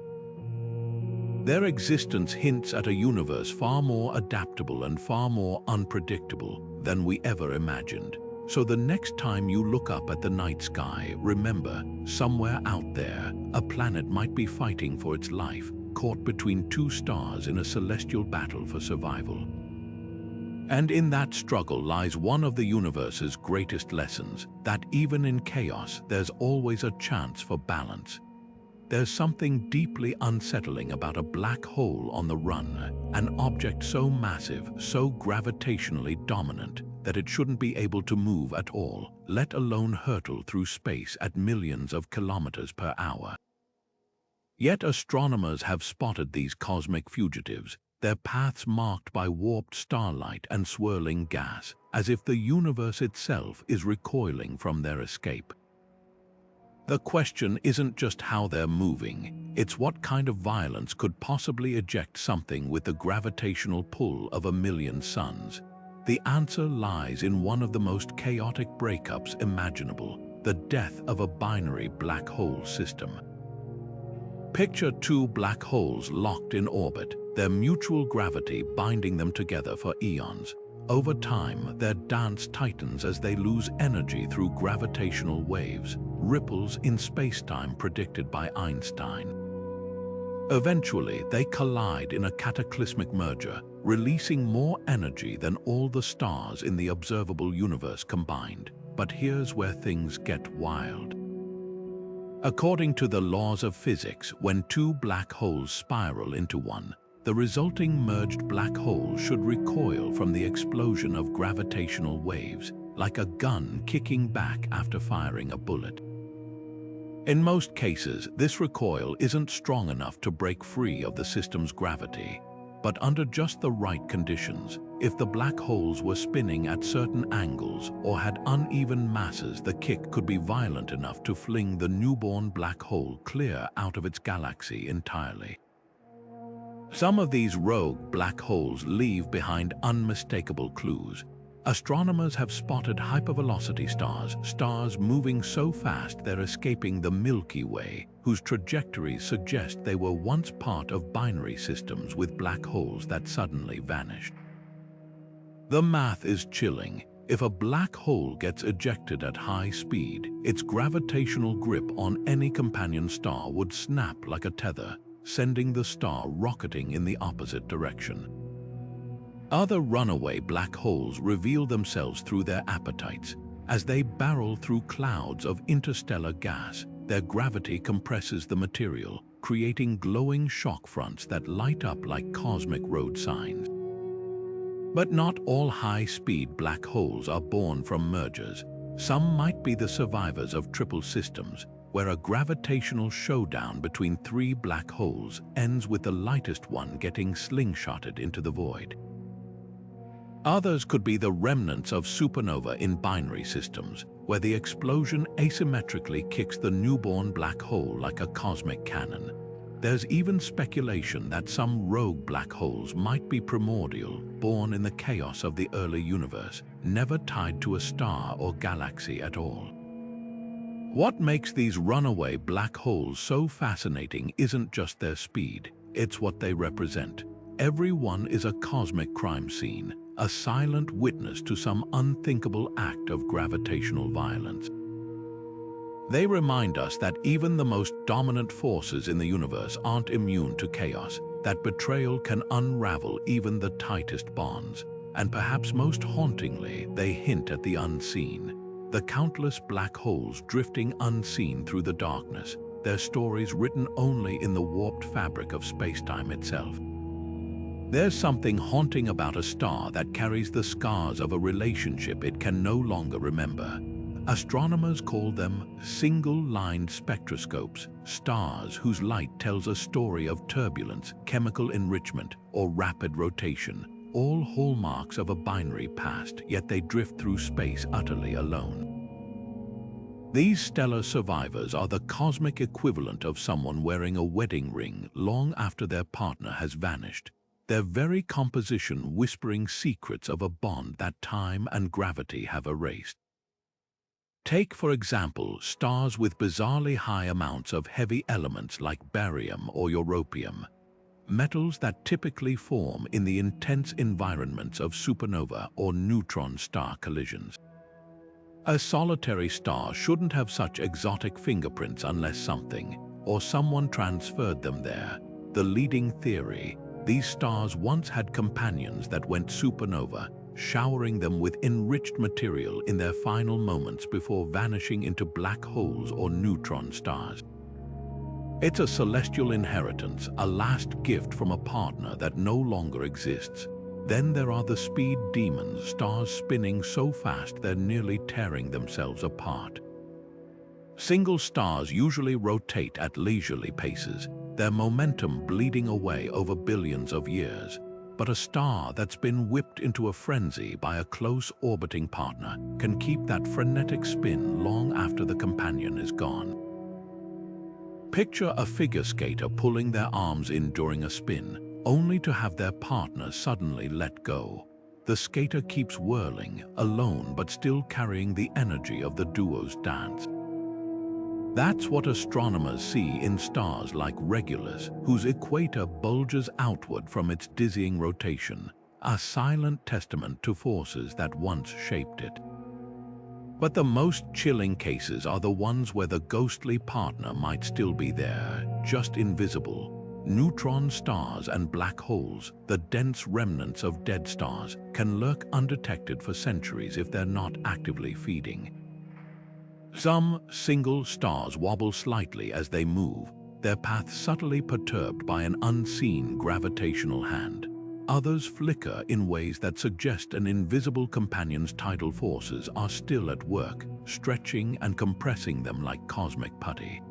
Speaker 1: Their existence hints at a universe far more adaptable and far more unpredictable than we ever imagined. So the next time you look up at the night sky, remember, somewhere out there, a planet might be fighting for its life, caught between two stars in a celestial battle for survival. And in that struggle lies one of the universe's greatest lessons, that even in chaos, there's always a chance for balance. There's something deeply unsettling about a black hole on the run, an object so massive, so gravitationally dominant, that it shouldn't be able to move at all, let alone hurtle through space at millions of kilometers per hour. Yet astronomers have spotted these cosmic fugitives, their paths marked by warped starlight and swirling gas, as if the universe itself is recoiling from their escape. The question isn't just how they're moving, it's what kind of violence could possibly eject something with the gravitational pull of a million suns. The answer lies in one of the most chaotic breakups imaginable, the death of a binary black hole system. Picture two black holes locked in orbit, their mutual gravity binding them together for eons. Over time, their dance tightens as they lose energy through gravitational waves, ripples in space-time predicted by Einstein. Eventually, they collide in a cataclysmic merger, releasing more energy than all the stars in the observable universe combined. But here's where things get wild. According to the laws of physics, when two black holes spiral into one, the resulting merged black hole should recoil from the explosion of gravitational waves, like a gun kicking back after firing a bullet. In most cases, this recoil isn't strong enough to break free of the system's gravity. But under just the right conditions, if the black holes were spinning at certain angles or had uneven masses, the kick could be violent enough to fling the newborn black hole clear out of its galaxy entirely. Some of these rogue black holes leave behind unmistakable clues. Astronomers have spotted hypervelocity stars, stars moving so fast they're escaping the Milky Way, whose trajectories suggest they were once part of binary systems with black holes that suddenly vanished. The math is chilling. If a black hole gets ejected at high speed, its gravitational grip on any companion star would snap like a tether, sending the star rocketing in the opposite direction. Other runaway black holes reveal themselves through their appetites. As they barrel through clouds of interstellar gas, their gravity compresses the material, creating glowing shock fronts that light up like cosmic road signs. But not all high-speed black holes are born from mergers. Some might be the survivors of triple systems, where a gravitational showdown between three black holes ends with the lightest one getting slingshotted into the void. Others could be the remnants of supernova in binary systems, where the explosion asymmetrically kicks the newborn black hole like a cosmic cannon. There's even speculation that some rogue black holes might be primordial, born in the chaos of the early universe, never tied to a star or galaxy at all. What makes these runaway black holes so fascinating isn't just their speed, it's what they represent. Every one is a cosmic crime scene, a silent witness to some unthinkable act of gravitational violence. They remind us that even the most dominant forces in the universe aren't immune to chaos, that betrayal can unravel even the tightest bonds, and perhaps most hauntingly, they hint at the unseen. The countless black holes drifting unseen through the darkness, their stories written only in the warped fabric of space-time itself. There's something haunting about a star that carries the scars of a relationship it can no longer remember. Astronomers call them single-line spectroscopes, stars whose light tells a story of turbulence, chemical enrichment, or rapid rotation, all hallmarks of a binary past, yet they drift through space utterly alone. These stellar survivors are the cosmic equivalent of someone wearing a wedding ring long after their partner has vanished, their very composition whispering secrets of a bond that time and gravity have erased. Take, for example, stars with bizarrely high amounts of heavy elements like barium or europium, metals that typically form in the intense environments of supernova or neutron star collisions. A solitary star shouldn't have such exotic fingerprints unless something or someone transferred them there. The leading theory: these stars once had companions that went supernova, showering them with enriched material in their final moments before vanishing into black holes or neutron stars. It's a celestial inheritance, a last gift from a partner that no longer exists. Then there are the speed demons, stars spinning so fast they're nearly tearing themselves apart. Single stars usually rotate at leisurely paces, their momentum bleeding away over billions of years. But a star that's been whipped into a frenzy by a close orbiting partner can keep that frenetic spin long after the companion is gone. Picture a figure skater pulling their arms in during a spin, only to have their partner suddenly let go. The skater keeps whirling, alone but still carrying the energy of the duo's dance. That's what astronomers see in stars like Regulus, whose equator bulges outward from its dizzying rotation, a silent testament to forces that once shaped it. But the most chilling cases are the ones where the ghostly partner might still be there, just invisible. Neutron stars and black holes, the dense remnants of dead stars, can lurk undetected for centuries if they're not actively feeding. Some single stars wobble slightly as they move, their path subtly perturbed by an unseen gravitational hand. Others flicker in ways that suggest an invisible companion's tidal forces are still at work, stretching and compressing them like cosmic putty.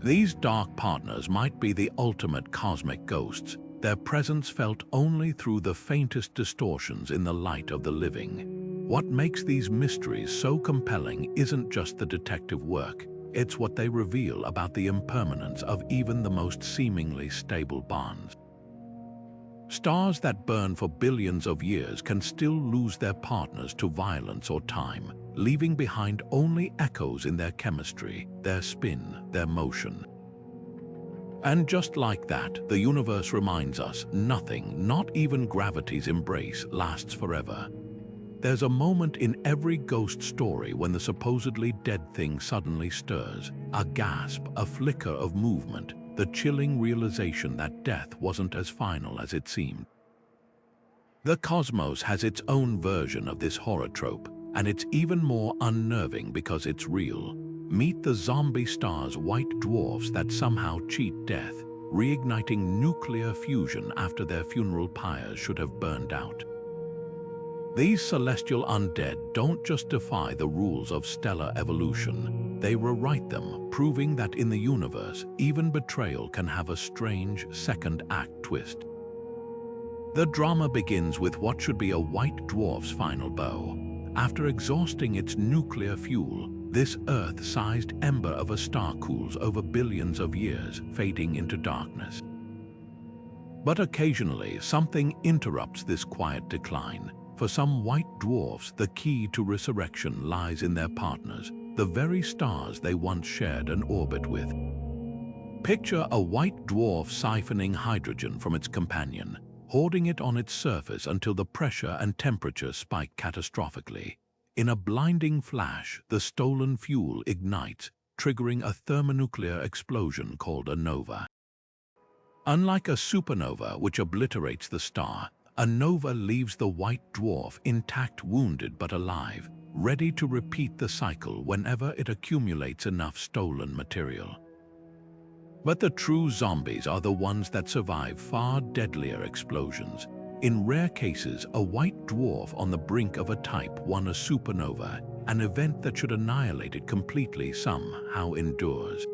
Speaker 1: These dark partners might be the ultimate cosmic ghosts, their presence felt only through the faintest distortions in the light of the living. What makes these mysteries so compelling isn't just the detective work, it's what they reveal about the impermanence of even the most seemingly stable bonds. Stars that burn for billions of years can still lose their partners to violence or time, leaving behind only echoes in their chemistry, their spin, their motion. And just like that, the universe reminds us nothing, not even gravity's embrace, lasts forever. There's a moment in every ghost story when the supposedly dead thing suddenly stirs, a gasp, a flicker of movement, the chilling realization that death wasn't as final as it seemed. The cosmos has its own version of this horror trope, and it's even more unnerving because it's real. Meet the zombie stars, white dwarfs that somehow cheat death, reigniting nuclear fusion after their funeral pyres should have burned out. These celestial undead don't just defy the rules of stellar evolution, they rewrite them, proving that in the universe, even betrayal can have a strange second-act twist. The drama begins with what should be a white dwarf's final bow. After exhausting its nuclear fuel, this Earth-sized ember of a star cools over billions of years, fading into darkness. But occasionally, something interrupts this quiet decline. For some white dwarfs, the key to resurrection lies in their partners, the very stars they once shared an orbit with. Picture a white dwarf siphoning hydrogen from its companion, hoarding it on its surface until the pressure and temperature spike catastrophically. In a blinding flash, the stolen fuel ignites, triggering a thermonuclear explosion called a nova. Unlike a supernova, which obliterates the star, a nova leaves the white dwarf intact, wounded but alive, ready to repeat the cycle whenever it accumulates enough stolen material. But the true zombies are the ones that survive far deadlier explosions. In rare cases, a white dwarf on the brink of a Type 1 supernova, an event that should annihilate it completely, somehow endures.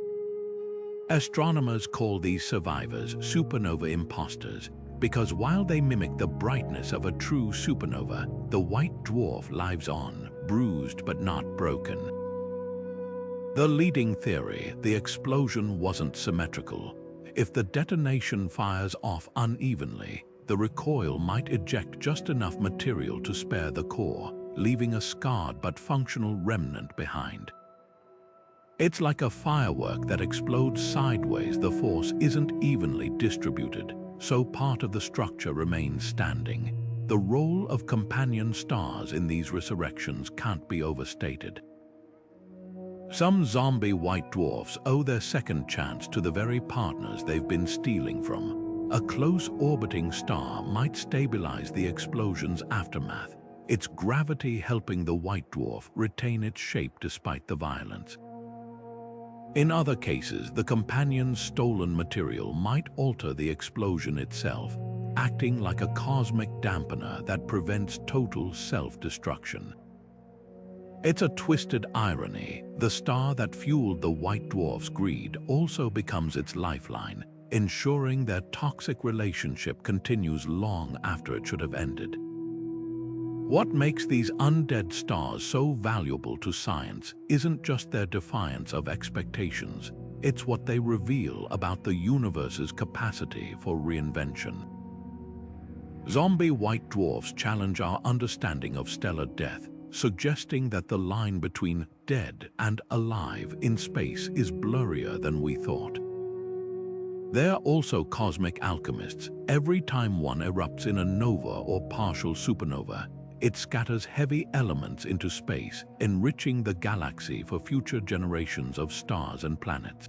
Speaker 1: Astronomers call these survivors supernova imposters, because while they mimic the brightness of a true supernova, the white dwarf lives on, bruised but not broken. The leading theory, the explosion wasn't symmetrical. If the detonation fires off unevenly, the recoil might eject just enough material to spare the core, leaving a scarred but functional remnant behind. It's like a firework that explodes sideways. The force isn't evenly distributed, so part of the structure remains standing. The role of companion stars in these resurrections can't be overstated. Some zombie white dwarfs owe their second chance to the very partners they've been stealing from. A close orbiting star might stabilize the explosion's aftermath, its gravity helping the white dwarf retain its shape despite the violence. In other cases, the companion's stolen material might alter the explosion itself, acting like a cosmic dampener that prevents total self-destruction. It's a twisted irony. The star that fueled the white dwarf's greed also becomes its lifeline, ensuring their toxic relationship continues long after it should have ended. What makes these undead stars so valuable to science isn't just their defiance of expectations, it's what they reveal about the universe's capacity for reinvention. Zombie white dwarfs challenge our understanding of stellar death, suggesting that the line between dead and alive in space is blurrier than we thought. They're also cosmic alchemists. Every time one erupts in a nova or partial supernova, it scatters heavy elements into space, enriching the galaxy for future generations of stars and planets.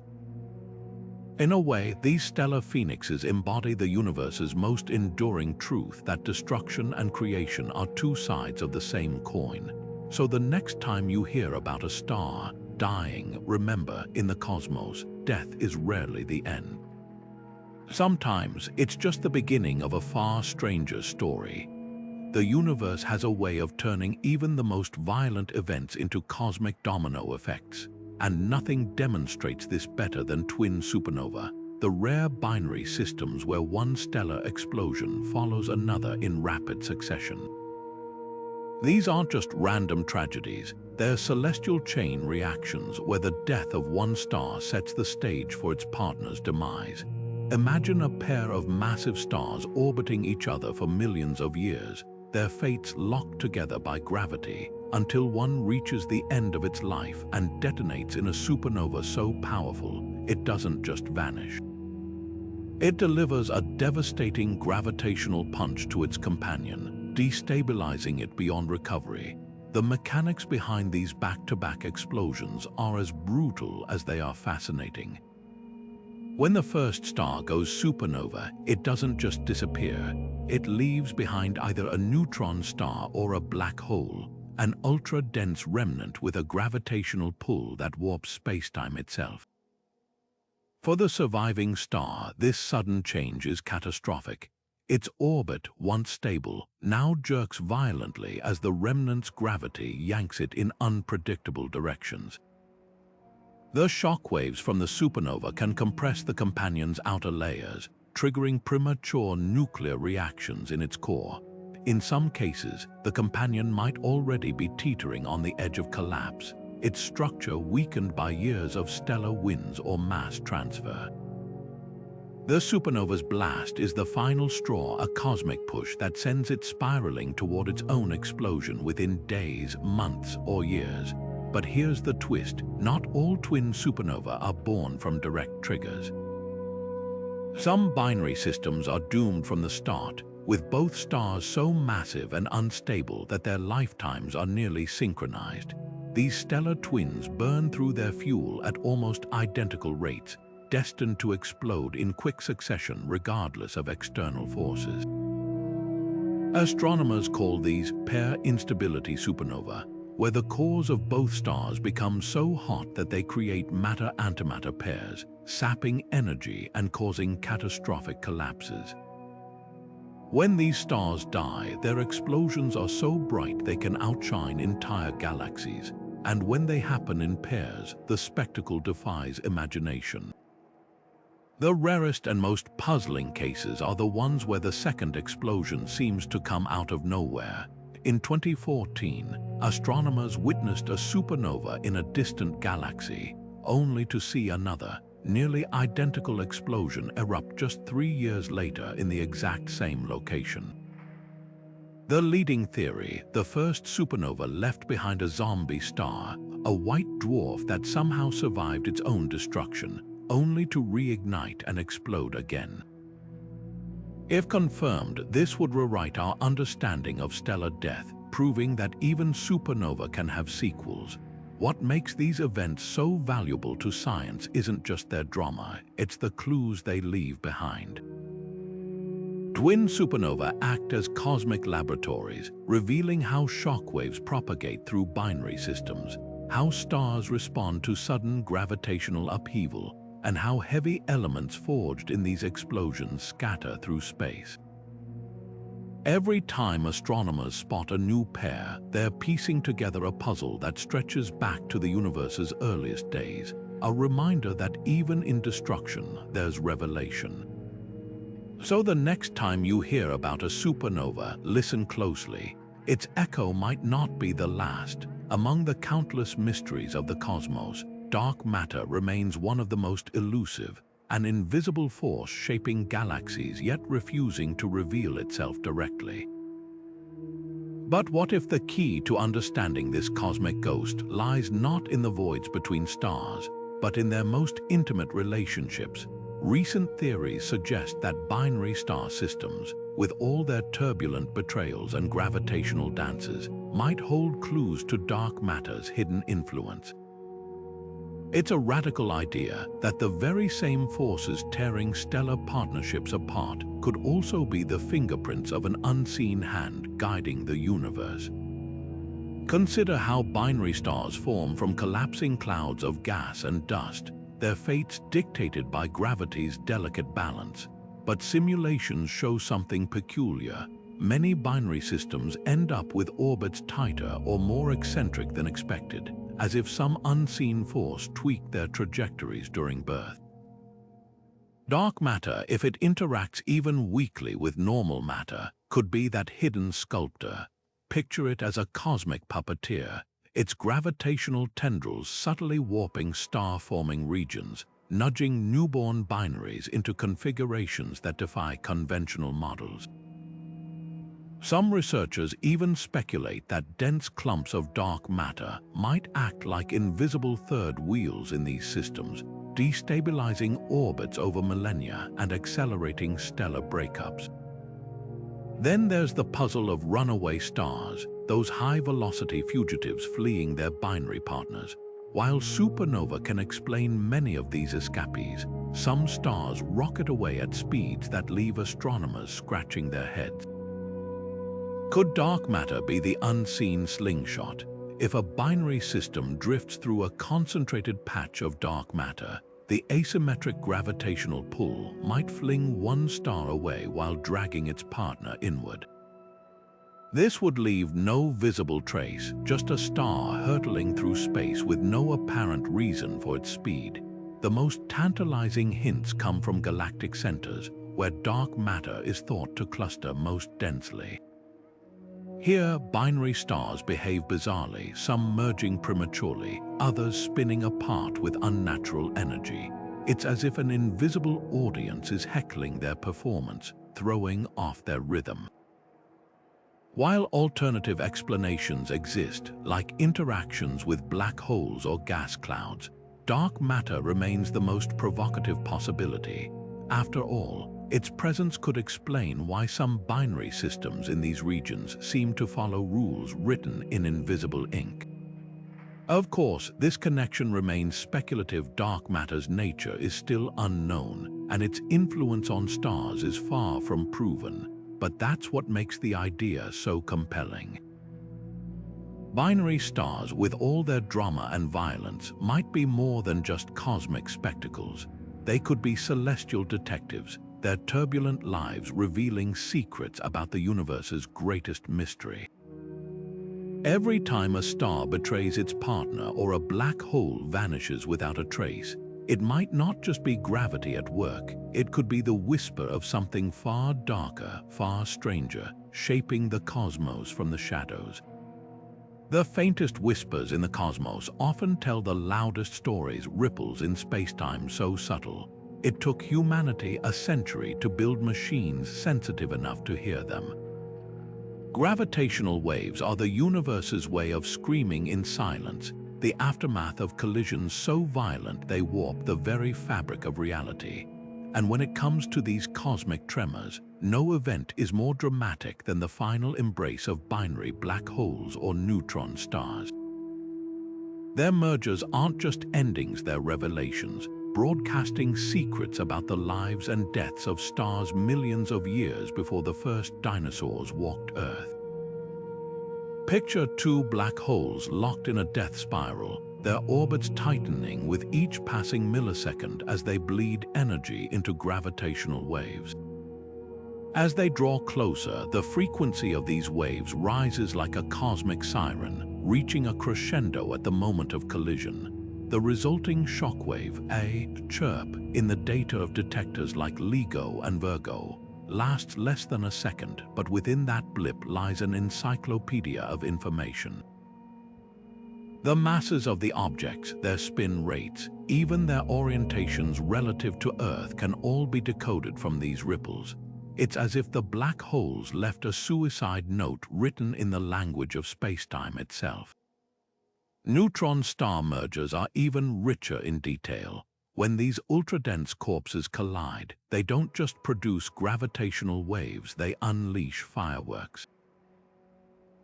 Speaker 1: In a way, these stellar phoenixes embody the universe's most enduring truth that destruction and creation are two sides of the same coin. So the next time you hear about a star dying, remember, in the cosmos, death is rarely the end. Sometimes it's just the beginning of a far stranger story. The universe has a way of turning even the most violent events into cosmic domino effects, and nothing demonstrates this better than twin supernova, the rare binary systems where one stellar explosion follows another in rapid succession. These aren't just random tragedies, they're celestial chain reactions where the death of one star sets the stage for its partner's demise. Imagine a pair of massive stars orbiting each other for millions of years, their fates locked together by gravity, until one reaches the end of its life and detonates in a supernova so powerful, it doesn't just vanish. It delivers a devastating gravitational punch to its companion, destabilizing it beyond recovery. The mechanics behind these back-to-back explosions are as brutal as they are fascinating. When the first star goes supernova, it doesn't just disappear. It leaves behind either a neutron star or a black hole, an ultra-dense remnant with a gravitational pull that warps spacetime itself. For the surviving star, this sudden change is catastrophic. Its orbit, once stable, now jerks violently as the remnant's gravity yanks it in unpredictable directions. The shockwaves from the supernova can compress the companion's outer layers, triggering premature nuclear reactions in its core. In some cases, the companion might already be teetering on the edge of collapse, its structure weakened by years of stellar winds or mass transfer. The supernova's blast is the final straw, a cosmic push that sends it spiraling toward its own explosion within days, months, or years. But here's the twist: not all twin supernovae are born from direct triggers. Some binary systems are doomed from the start, with both stars so massive and unstable that their lifetimes are nearly synchronized. These stellar twins burn through their fuel at almost identical rates, destined to explode in quick succession regardless of external forces. Astronomers call these pair instability supernova, where the cores of both stars become so hot that they create matter-antimatter pairs, sapping energy and causing catastrophic collapses. When these stars die, their explosions are so bright they can outshine entire galaxies, and when they happen in pairs, the spectacle defies imagination. The rarest and most puzzling cases are the ones where the second explosion seems to come out of nowhere. In 2014, astronomers witnessed a supernova in a distant galaxy, only to see another, nearly identical explosion erupt just 3 years later in the exact same location. The leading theory, the first supernova left behind a zombie star, a white dwarf that somehow survived its own destruction, only to reignite and explode again. If confirmed, this would rewrite our understanding of stellar death, proving that even supernova can have sequels. What makes these events so valuable to science isn't just their drama, it's the clues they leave behind. Twin supernova act as cosmic laboratories, revealing how shockwaves propagate through binary systems, how stars respond to sudden gravitational upheaval, and how heavy elements forged in these explosions scatter through space. Every time astronomers spot a new pair, they're piecing together a puzzle that stretches back to the universe's earliest days, a reminder that even in destruction, there's revelation. So the next time you hear about a supernova, listen closely. Its echo might not be the last. Among the countless mysteries of the cosmos, dark matter remains one of the most elusive, an invisible force shaping galaxies yet refusing to reveal itself directly. But what if the key to understanding this cosmic ghost lies not in the voids between stars, but in their most intimate relationships? Recent theories suggest that binary star systems, with all their turbulent betrayals and gravitational dances, might hold clues to dark matter's hidden influence. It's a radical idea that the very same forces tearing stellar partnerships apart could also be the fingerprints of an unseen hand guiding the universe. Consider how binary stars form from collapsing clouds of gas and dust, their fates dictated by gravity's delicate balance. But simulations show something peculiar. Many binary systems end up with orbits tighter or more eccentric than expected, as if some unseen force tweaked their trajectories during birth. Dark matter, if it interacts even weakly with normal matter, could be that hidden sculptor. Picture it as a cosmic puppeteer, its gravitational tendrils subtly warping star-forming regions, nudging newborn binaries into configurations that defy conventional models. Some researchers even speculate that dense clumps of dark matter might act like invisible third wheels in these systems, destabilizing orbits over millennia and accelerating stellar breakups. Then there's the puzzle of runaway stars, those high-velocity fugitives fleeing their binary partners. While supernova can explain many of these escapees, some stars rocket away at speeds that leave astronomers scratching their heads. Could dark matter be the unseen slingshot? If a binary system drifts through a concentrated patch of dark matter, the asymmetric gravitational pull might fling one star away while dragging its partner inward. This would leave no visible trace, just a star hurtling through space with no apparent reason for its speed. The most tantalizing hints come from galactic centers, where dark matter is thought to cluster most densely. Here, binary stars behave bizarrely, some merging prematurely, others spinning apart with unnatural energy. It's as if an invisible audience is heckling their performance, throwing off their rhythm. While alternative explanations exist, like interactions with black holes or gas clouds, dark matter remains the most provocative possibility. After all, its presence could explain why some binary systems in these regions seem to follow rules written in invisible ink. Of course, this connection remains speculative. Dark matter's nature is still unknown, and its influence on stars is far from proven. But that's what makes the idea so compelling. Binary stars, with all their drama and violence, might be more than just cosmic spectacles. They could be celestial detectives, their turbulent lives revealing secrets about the universe's greatest mystery. Every time a star betrays its partner or a black hole vanishes without a trace, It might not just be gravity at work, it could be the whisper of something far darker, far stranger, shaping the cosmos from the shadows. The faintest whispers in the cosmos often tell the loudest stories, ripples in space-time so subtle. It took humanity a century to build machines sensitive enough to hear them. Gravitational waves are the universe's way of screaming in silence, the aftermath of collisions so violent they warp the very fabric of reality. And when it comes to these cosmic tremors, no event is more dramatic than the final embrace of binary black holes or neutron stars. Their mergers aren't just endings, they're revelations, broadcasting secrets about the lives and deaths of stars millions of years before the first dinosaurs walked Earth. Picture two black holes locked in a death spiral, their orbits tightening with each passing millisecond as they bleed energy into gravitational waves. As they draw closer, the frequency of these waves rises like a cosmic siren, reaching a crescendo at the moment of collision. The resulting shockwave, a chirp, in the data of detectors like LIGO and Virgo, lasts less than a second, but within that blip lies an encyclopedia of information. The masses of the objects, their spin rates, even their orientations relative to Earth can all be decoded from these ripples. It's as if the black holes left a suicide note written in the language of spacetime itself. Neutron star mergers are even richer in detail. When these ultra-dense corpses collide, they don't just produce gravitational waves, they unleash fireworks.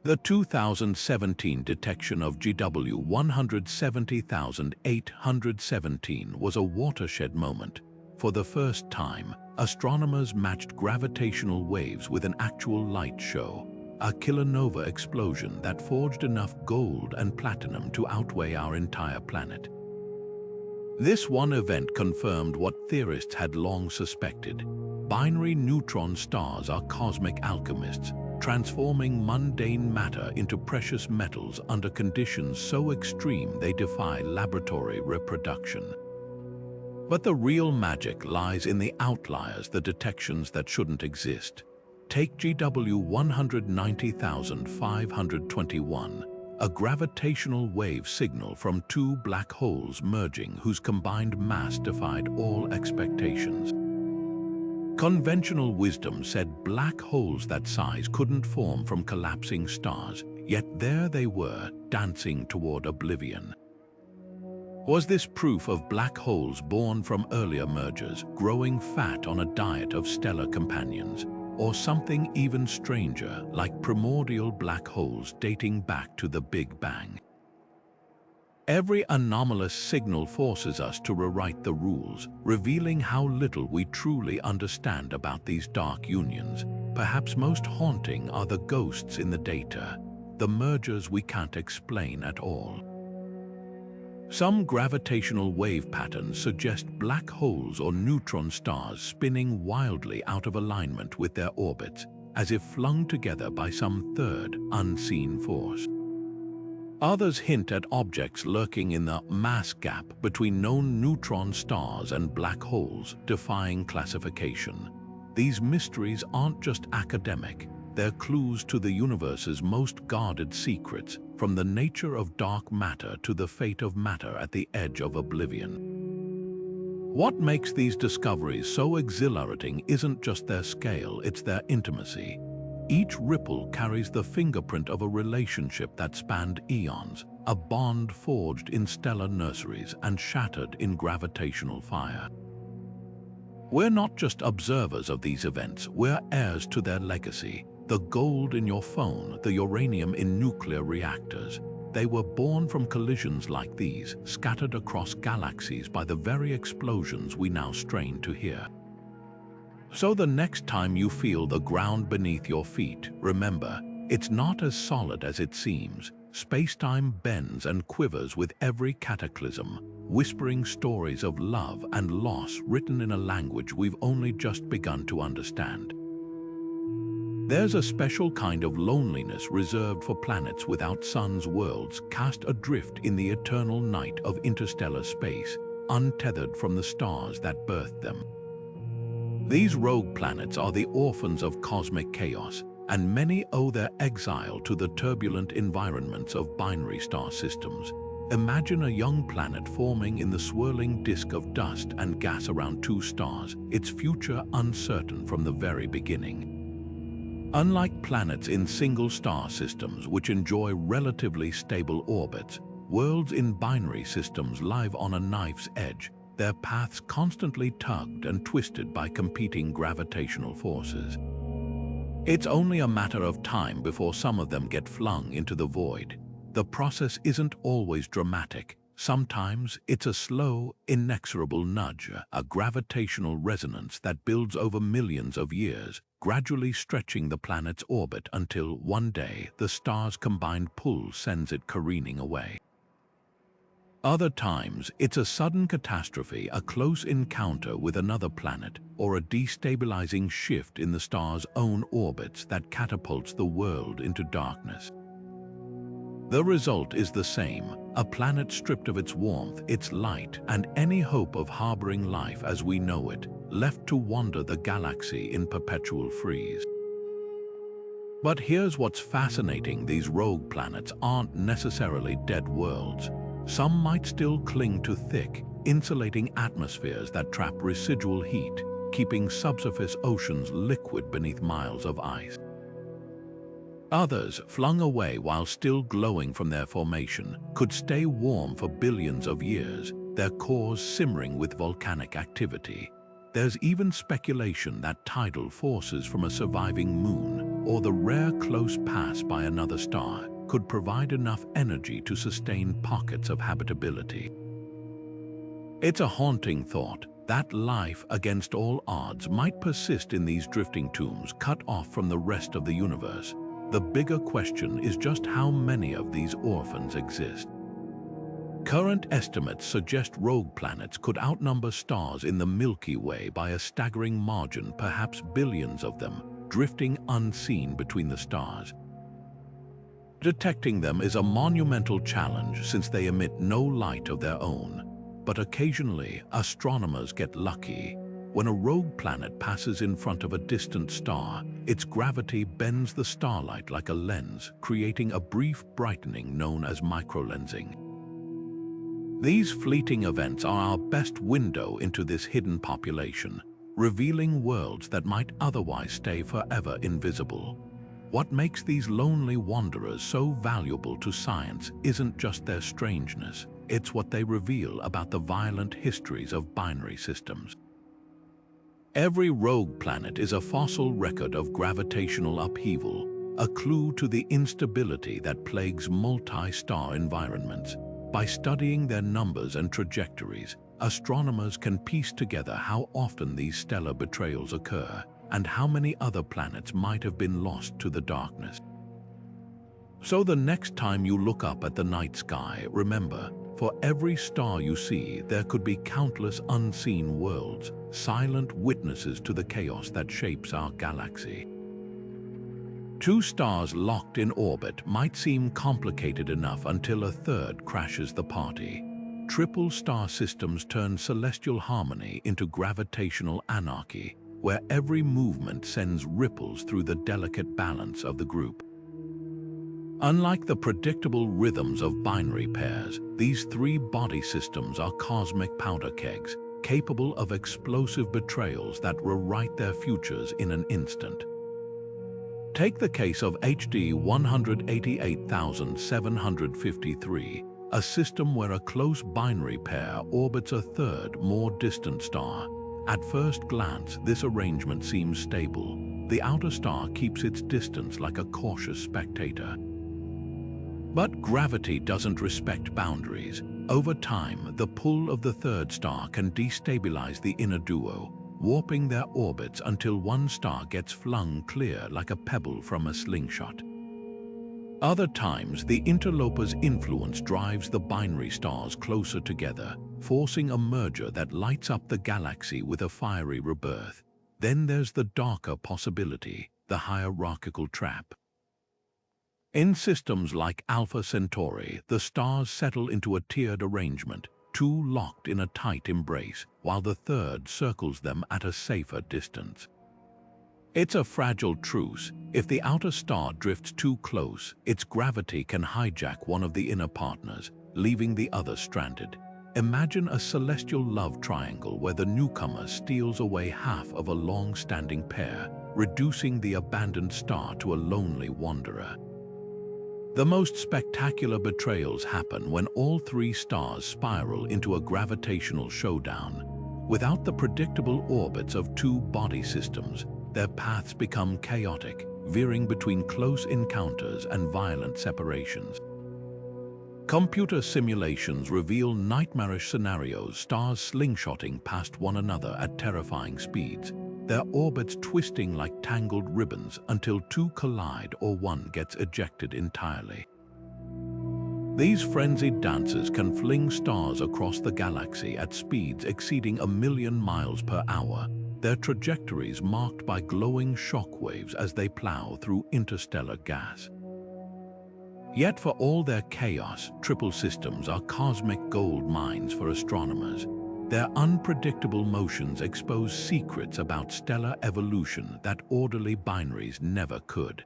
Speaker 1: The 2017 detection of GW 170,817 was a watershed moment. For the first time, astronomers matched gravitational waves with an actual light show, a kilonova explosion that forged enough gold and platinum to outweigh our entire planet. This one event confirmed what theorists had long suspected. Binary neutron stars are cosmic alchemists, transforming mundane matter into precious metals under conditions so extreme they defy laboratory reproduction. But the real magic lies in the outliers, the detections that shouldn't exist. Take GW 190,521, a gravitational wave signal from two black holes merging whose combined mass defied all expectations. Conventional wisdom said black holes that size couldn't form from collapsing stars, yet there they were, dancing toward oblivion. Was this proof of black holes born from earlier mergers, growing fat on a diet of stellar companions? Or something even stranger, like primordial black holes dating back to the Big Bang? Every anomalous signal forces us to rewrite the rules, revealing how little we truly understand about these dark unions. Perhaps most haunting are the ghosts in the data, the mergers we can't explain at all. Some gravitational wave patterns suggest black holes or neutron stars spinning wildly out of alignment with their orbits, as if flung together by some third, unseen force. Others hint at objects lurking in the mass gap between known neutron stars and black holes, defying classification. These mysteries aren't just academic, they're clues to the universe's most guarded secrets, from the nature of dark matter to the fate of matter at the edge of oblivion. What makes these discoveries so exhilarating isn't just their scale, it's their intimacy. Each ripple carries the fingerprint of a relationship that spanned eons, a bond forged in stellar nurseries and shattered in gravitational fire. We're not just observers of these events, we're heirs to their legacy. The gold in your phone, the uranium in nuclear reactors. They were born from collisions like these, scattered across galaxies by the very explosions we now strain to hear. So the next time you feel the ground beneath your feet, remember, it's not as solid as it seems. Space-time bends and quivers with every cataclysm, whispering stories of love and loss written in a language we've only just begun to understand. There's a special kind of loneliness reserved for planets without suns, worlds cast adrift in the eternal night of interstellar space, untethered from the stars that birthed them. These rogue planets are the orphans of cosmic chaos, and many owe their exile to the turbulent environments of binary star systems. Imagine a young planet forming in the swirling disk of dust and gas around two stars, its future uncertain from the very beginning. Unlike planets in single star systems which enjoy relatively stable orbits, worlds in binary systems live on a knife's edge, their paths constantly tugged and twisted by competing gravitational forces. It's only a matter of time before some of them get flung into the void. The process isn't always dramatic. Sometimes it's a slow, inexorable nudge, a gravitational resonance that builds over millions of years, gradually stretching the planet's orbit until one day the star's combined pull sends it careening away. Other times, it's a sudden catastrophe, a close encounter with another planet, or a destabilizing shift in the star's own orbits that catapults the world into darkness. The result is the same, a planet stripped of its warmth, its light, and any hope of harboring life as we know it, left to wander the galaxy in perpetual freeze. But here's what's fascinating: these rogue planets aren't necessarily dead worlds. Some might still cling to thick, insulating atmospheres that trap residual heat, keeping subsurface oceans liquid beneath miles of ice. Others, flung away while still glowing from their formation, could stay warm for billions of years, their cores simmering with volcanic activity. There's even speculation that tidal forces from a surviving moon, or the rare close pass by another star, could provide enough energy to sustain pockets of habitability. It's a haunting thought that life, against all odds, might persist in these drifting tombs cut off from the rest of the universe. The bigger question is just how many of these orphans exist. Current estimates suggest rogue planets could outnumber stars in the Milky Way by a staggering margin, perhaps billions of them, drifting unseen between the stars. Detecting them is a monumental challenge since they emit no light of their own. But occasionally, astronomers get lucky. When a rogue planet passes in front of a distant star, its gravity bends the starlight like a lens, creating a brief brightening known as microlensing. These fleeting events are our best window into this hidden population, revealing worlds that might otherwise stay forever invisible. What makes these lonely wanderers so valuable to science isn't just their strangeness, it's what they reveal about the violent histories of binary systems. Every rogue planet is a fossil record of gravitational upheaval, a clue to the instability that plagues multi-star environments. By studying their numbers and trajectories, astronomers can piece together how often these stellar betrayals occur and how many other planets might have been lost to the darkness. So the next time you look up at the night sky, remember, for every star you see, there could be countless unseen worlds, silent witnesses to the chaos that shapes our galaxy. Two stars locked in orbit might seem complicated enough until a third crashes the party. Triple star systems turn celestial harmony into gravitational anarchy, where every movement sends ripples through the delicate balance of the group. Unlike the predictable rhythms of binary pairs, these three body systems are cosmic powder kegs, capable of explosive betrayals that rewrite their futures in an instant. Take the case of HD 188,753, a system where a close binary pair orbits a third, more distant star. At first glance, this arrangement seems stable. The outer star keeps its distance like a cautious spectator. But gravity doesn't respect boundaries. Over time, the pull of the third star can destabilize the inner duo, warping their orbits until one star gets flung clear like a pebble from a slingshot. Other times, the interloper's influence drives the binary stars closer together, forcing a merger that lights up the galaxy with a fiery rebirth. Then there's the darker possibility, the hierarchical trap. In systems like Alpha Centauri, the stars settle into a tiered arrangement, two locked in a tight embrace, while the third circles them at a safer distance. It's a fragile truce. If the outer star drifts too close, its gravity can hijack one of the inner partners, leaving the other stranded. Imagine a celestial love triangle where the newcomer steals away half of a long-standing pair, reducing the abandoned star to a lonely wanderer. The most spectacular betrayals happen when all three stars spiral into a gravitational showdown. Without the predictable orbits of two body systems, their paths become chaotic, veering between close encounters and violent separations. Computer simulations reveal nightmarish scenarios, stars slingshotting past one another at terrifying speeds, their orbits twisting like tangled ribbons until two collide or one gets ejected entirely. These frenzied dances can fling stars across the galaxy at speeds exceeding 1,000,000 miles per hour, their trajectories marked by glowing shockwaves as they plow through interstellar gas. Yet for all their chaos, triple systems are cosmic gold mines for astronomers. Their unpredictable motions expose secrets about stellar evolution that orderly binaries never could.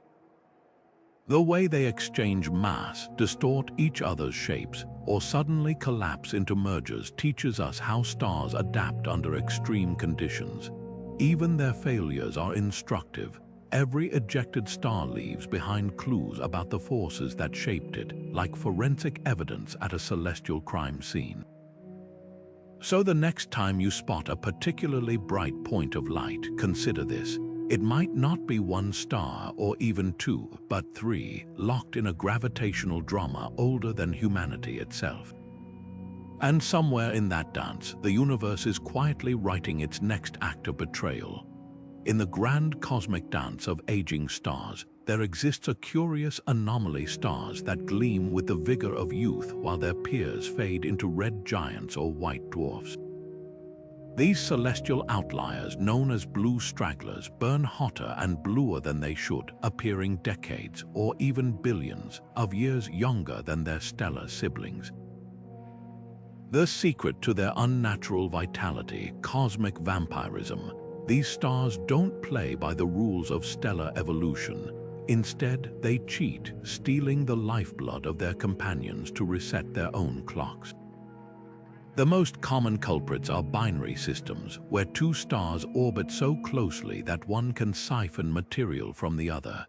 Speaker 1: The way they exchange mass, distort each other's shapes, or suddenly collapse into mergers teaches us how stars adapt under extreme conditions. Even their failures are instructive. Every ejected star leaves behind clues about the forces that shaped it, like forensic evidence at a celestial crime scene. So the next time you spot a particularly bright point of light, consider this. It might not be one star or even two, but three, locked in a gravitational drama older than humanity itself. And somewhere in that dance, the universe is quietly writing its next act of betrayal. In the grand cosmic dance of aging stars, there exists a curious anomaly: stars that gleam with the vigor of youth while their peers fade into red giants or white dwarfs. These celestial outliers, known as blue stragglers, burn hotter and bluer than they should, appearing decades or even billions of years younger than their stellar siblings. The secret to their unnatural vitality: cosmic vampirism. These stars don't play by the rules of stellar evolution. Instead, they cheat, stealing the lifeblood of their companions to reset their own clocks. The most common culprits are binary systems, where two stars orbit so closely that one can siphon material from the other.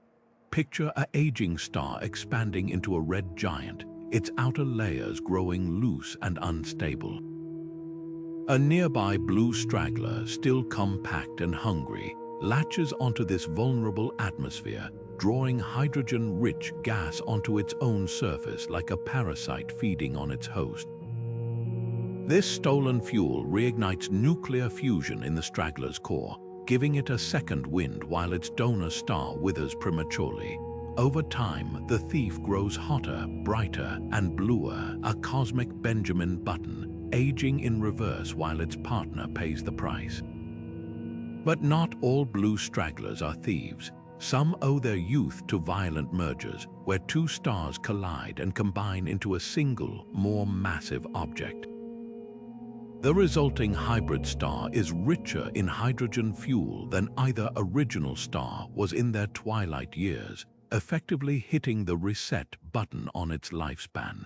Speaker 1: Picture an aging star expanding into a red giant, its outer layers growing loose and unstable. A nearby blue straggler, still compact and hungry, latches onto this vulnerable atmosphere, drawing hydrogen-rich gas onto its own surface like a parasite feeding on its host. This stolen fuel reignites nuclear fusion in the straggler's core, giving it a second wind while its donor star withers prematurely. Over time, the thief grows hotter, brighter, and bluer, a cosmic Benjamin Button, aging in reverse while its partner pays the price. But not all blue stragglers are thieves. Some owe their youth to violent mergers, where two stars collide and combine into a single, more massive object. The resulting hybrid star is richer in hydrogen fuel than either original star was in their twilight years, effectively hitting the reset button on its lifespan.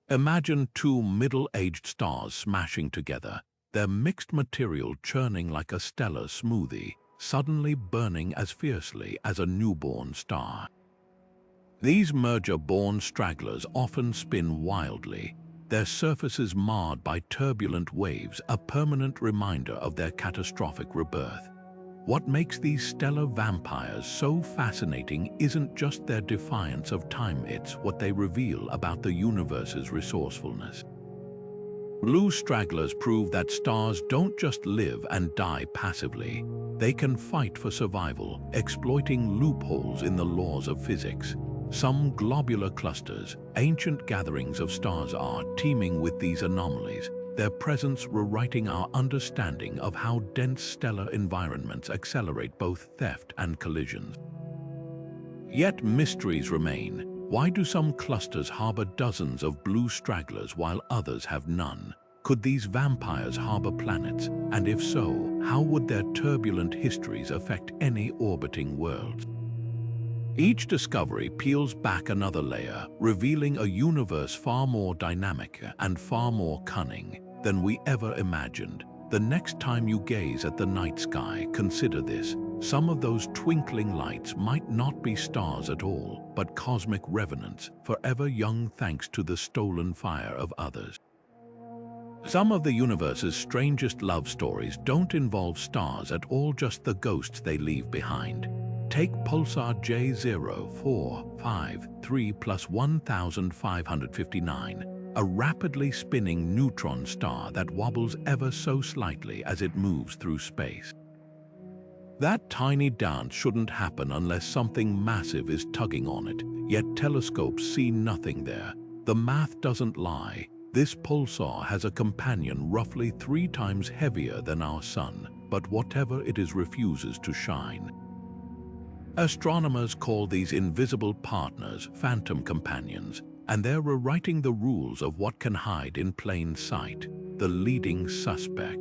Speaker 1: Imagine two middle-aged stars smashing together, their mixed material churning like a stellar smoothie, suddenly burning as fiercely as a newborn star. These merger-born stragglers often spin wildly, their surfaces marred by turbulent waves, a permanent reminder of their catastrophic rebirth. What makes these stellar vampires so fascinating isn't just their defiance of time, it's what they reveal about the universe's resourcefulness. Blue stragglers prove that stars don't just live and die passively. They can fight for survival, exploiting loopholes in the laws of physics. Some globular clusters, ancient gatherings of stars, are teeming with these anomalies, their presence rewriting our understanding of how dense stellar environments accelerate both theft and collisions. Yet mysteries remain. Why do some clusters harbor dozens of blue stragglers while others have none? Could these vampires harbor planets? And if so, how would their turbulent histories affect any orbiting worlds? Each discovery peels back another layer, revealing a universe far more dynamic and far more cunning than we ever imagined. The next time you gaze at the night sky, consider this. Some of those twinkling lights might not be stars at all, but cosmic revenants, forever young thanks to the stolen fire of others. Some of the universe's strangest love stories don't involve stars at all, just the ghosts they leave behind. Take pulsar J0453 plus 1559, a rapidly spinning neutron star that wobbles ever so slightly as it moves through space. That tiny dance shouldn't happen unless something massive is tugging on it, yet telescopes see nothing there. The math doesn't lie. This pulsar has a companion roughly 3 times heavier than our Sun, but whatever it is refuses to shine. Astronomers call these invisible partners phantom companions, and they're rewriting the rules of what can hide in plain sight. The leading suspect.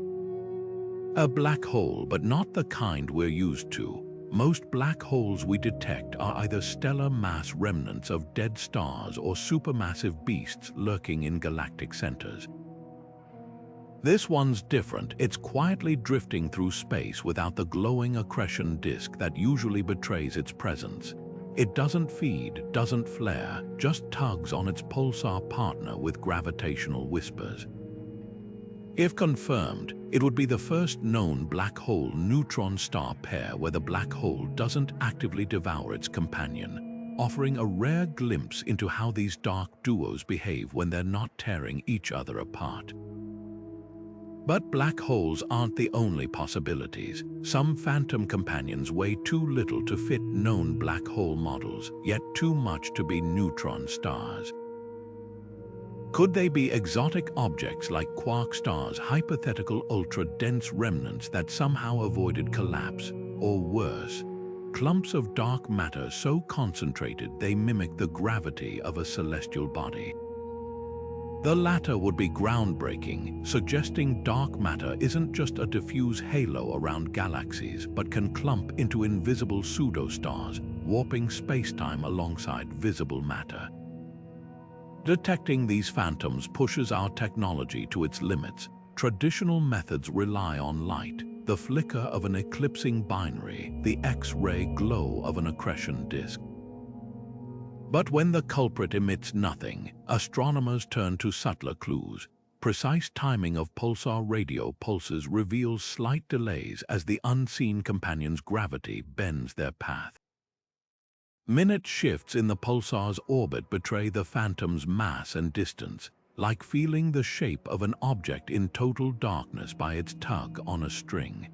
Speaker 1: A black hole, but not the kind we're used to. Most black holes we detect are either stellar mass remnants of dead stars or supermassive beasts lurking in galactic centers. This one's different. It's quietly drifting through space without the glowing accretion disk that usually betrays its presence. It doesn't feed, doesn't flare, just tugs on its pulsar partner with gravitational whispers. If confirmed, it would be the first known black hole neutron star pair where the black hole doesn't actively devour its companion, offering a rare glimpse into how these dark duos behave when they're not tearing each other apart. But black holes aren't the only possibilities. Some phantom companions weigh too little to fit known black hole models, yet too much to be neutron stars. Could they be exotic objects like quark stars, hypothetical ultra-dense remnants that somehow avoided collapse? Or worse, clumps of dark matter so concentrated they mimic the gravity of a celestial body? The latter would be groundbreaking, suggesting dark matter isn't just a diffuse halo around galaxies, but can clump into invisible pseudostars, warping spacetime alongside visible matter. Detecting these phantoms pushes our technology to its limits. Traditional methods rely on light, the flicker of an eclipsing binary, the X-ray glow of an accretion disk. But when the culprit emits nothing, astronomers turn to subtler clues. Precise timing of pulsar radio pulses reveals slight delays as the unseen companion's gravity bends their path. Minute shifts in the pulsar's orbit betray the phantom's mass and distance, like feeling the shape of an object in total darkness by its tug on a string.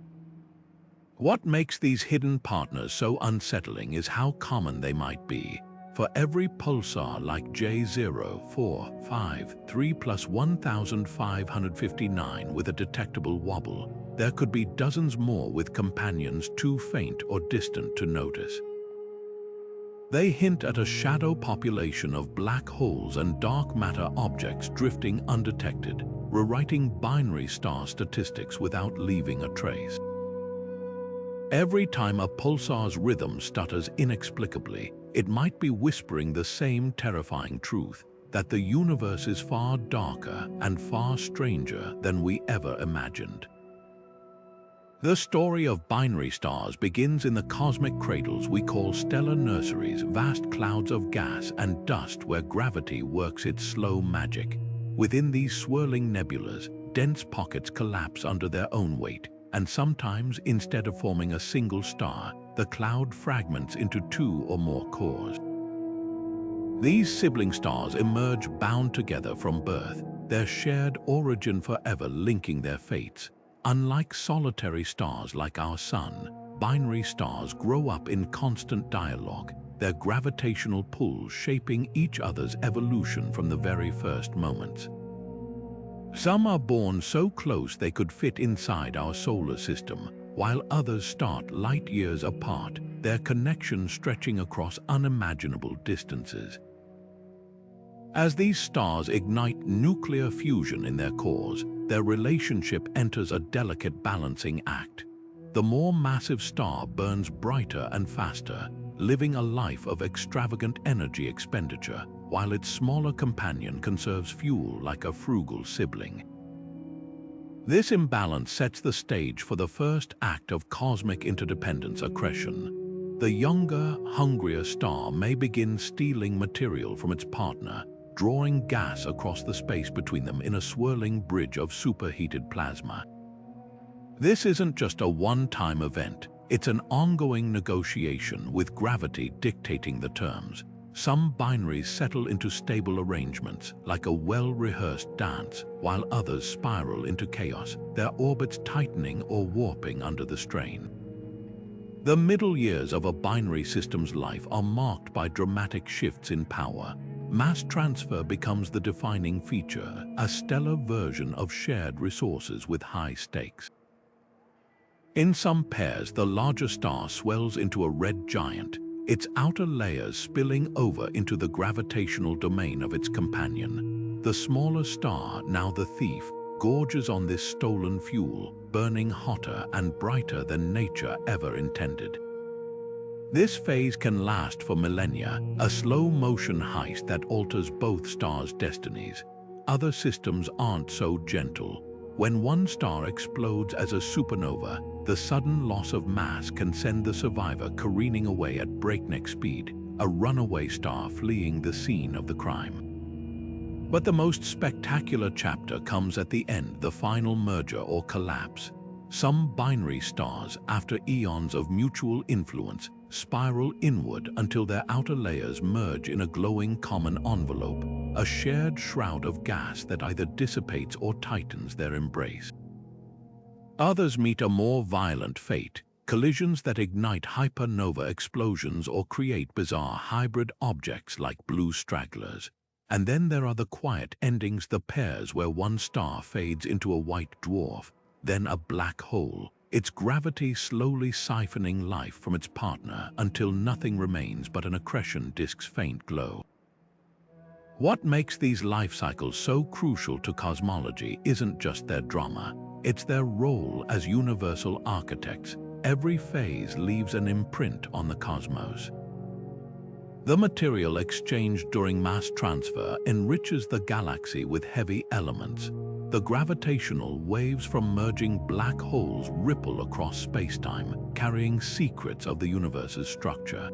Speaker 1: What makes these hidden partners so unsettling is how common they might be. For every pulsar like J0453 plus 1559 with a detectable wobble, there could be dozens more with companions too faint or distant to notice. They hint at a shadow population of black holes and dark matter objects drifting undetected, rewriting binary star statistics without leaving a trace. Every time a pulsar's rhythm stutters inexplicably, it might be whispering the same terrifying truth, that the universe is far darker and far stranger than we ever imagined. The story of binary stars begins in the cosmic cradles we call stellar nurseries, vast clouds of gas and dust where gravity works its slow magic. Within these swirling nebulas, dense pockets collapse under their own weight, and sometimes, instead of forming a single star, the cloud fragments into 2 or more cores. These sibling stars emerge bound together from birth, their shared origin forever linking their fates. Unlike solitary stars like our Sun, binary stars grow up in constant dialogue, their gravitational pull shaping each other's evolution from the very first moments. Some are born so close they could fit inside our solar system, while others start light years apart, their connection stretching across unimaginable distances. As these stars ignite nuclear fusion in their cores, their relationship enters a delicate balancing act. The more massive star burns brighter and faster, living a life of extravagant energy expenditure, while its smaller companion conserves fuel like a frugal sibling. This imbalance sets the stage for the first act of cosmic interdependence accretion. The younger, hungrier star may begin stealing material from its partner, drawing gas across the space between them in a swirling bridge of superheated plasma. This isn't just a one-time event, it's an ongoing negotiation with gravity dictating the terms. Some binaries settle into stable arrangements, like a well-rehearsed dance, while others spiral into chaos, their orbits tightening or warping under the strain. The middle years of a binary system's life are marked by dramatic shifts in power. Mass transfer becomes the defining feature, a stellar version of shared resources with high stakes. In some pairs, the larger star swells into a red giant, its outer layers spilling over into the gravitational domain of its companion. The smaller star, now the thief, gorges on this stolen fuel, burning hotter and brighter than nature ever intended. This phase can last for millennia, a slow-motion heist that alters both stars' destinies. Other systems aren't so gentle. When one star explodes as a supernova, the sudden loss of mass can send the survivor careening away at breakneck speed, a runaway star fleeing the scene of the crime. But the most spectacular chapter comes at the end, the final merger or collapse. Some binary stars, after eons of mutual influence, spiral inward until their outer layers merge in a glowing common envelope, a shared shroud of gas that either dissipates or tightens their embrace. Others meet a more violent fate, collisions that ignite hypernova explosions or create bizarre hybrid objects like blue stragglers. And then there are the quiet endings, the pairs where one star fades into a white dwarf, then a black hole, its gravity slowly siphoning life from its partner until nothing remains but an accretion disk's faint glow. What makes these life cycles so crucial to cosmology isn't just their drama, it's their role as universal architects. Every phase leaves an imprint on the cosmos. The material exchanged during mass transfer enriches the galaxy with heavy elements. The gravitational waves from merging black holes ripple across space-time, carrying secrets of the universe's structure.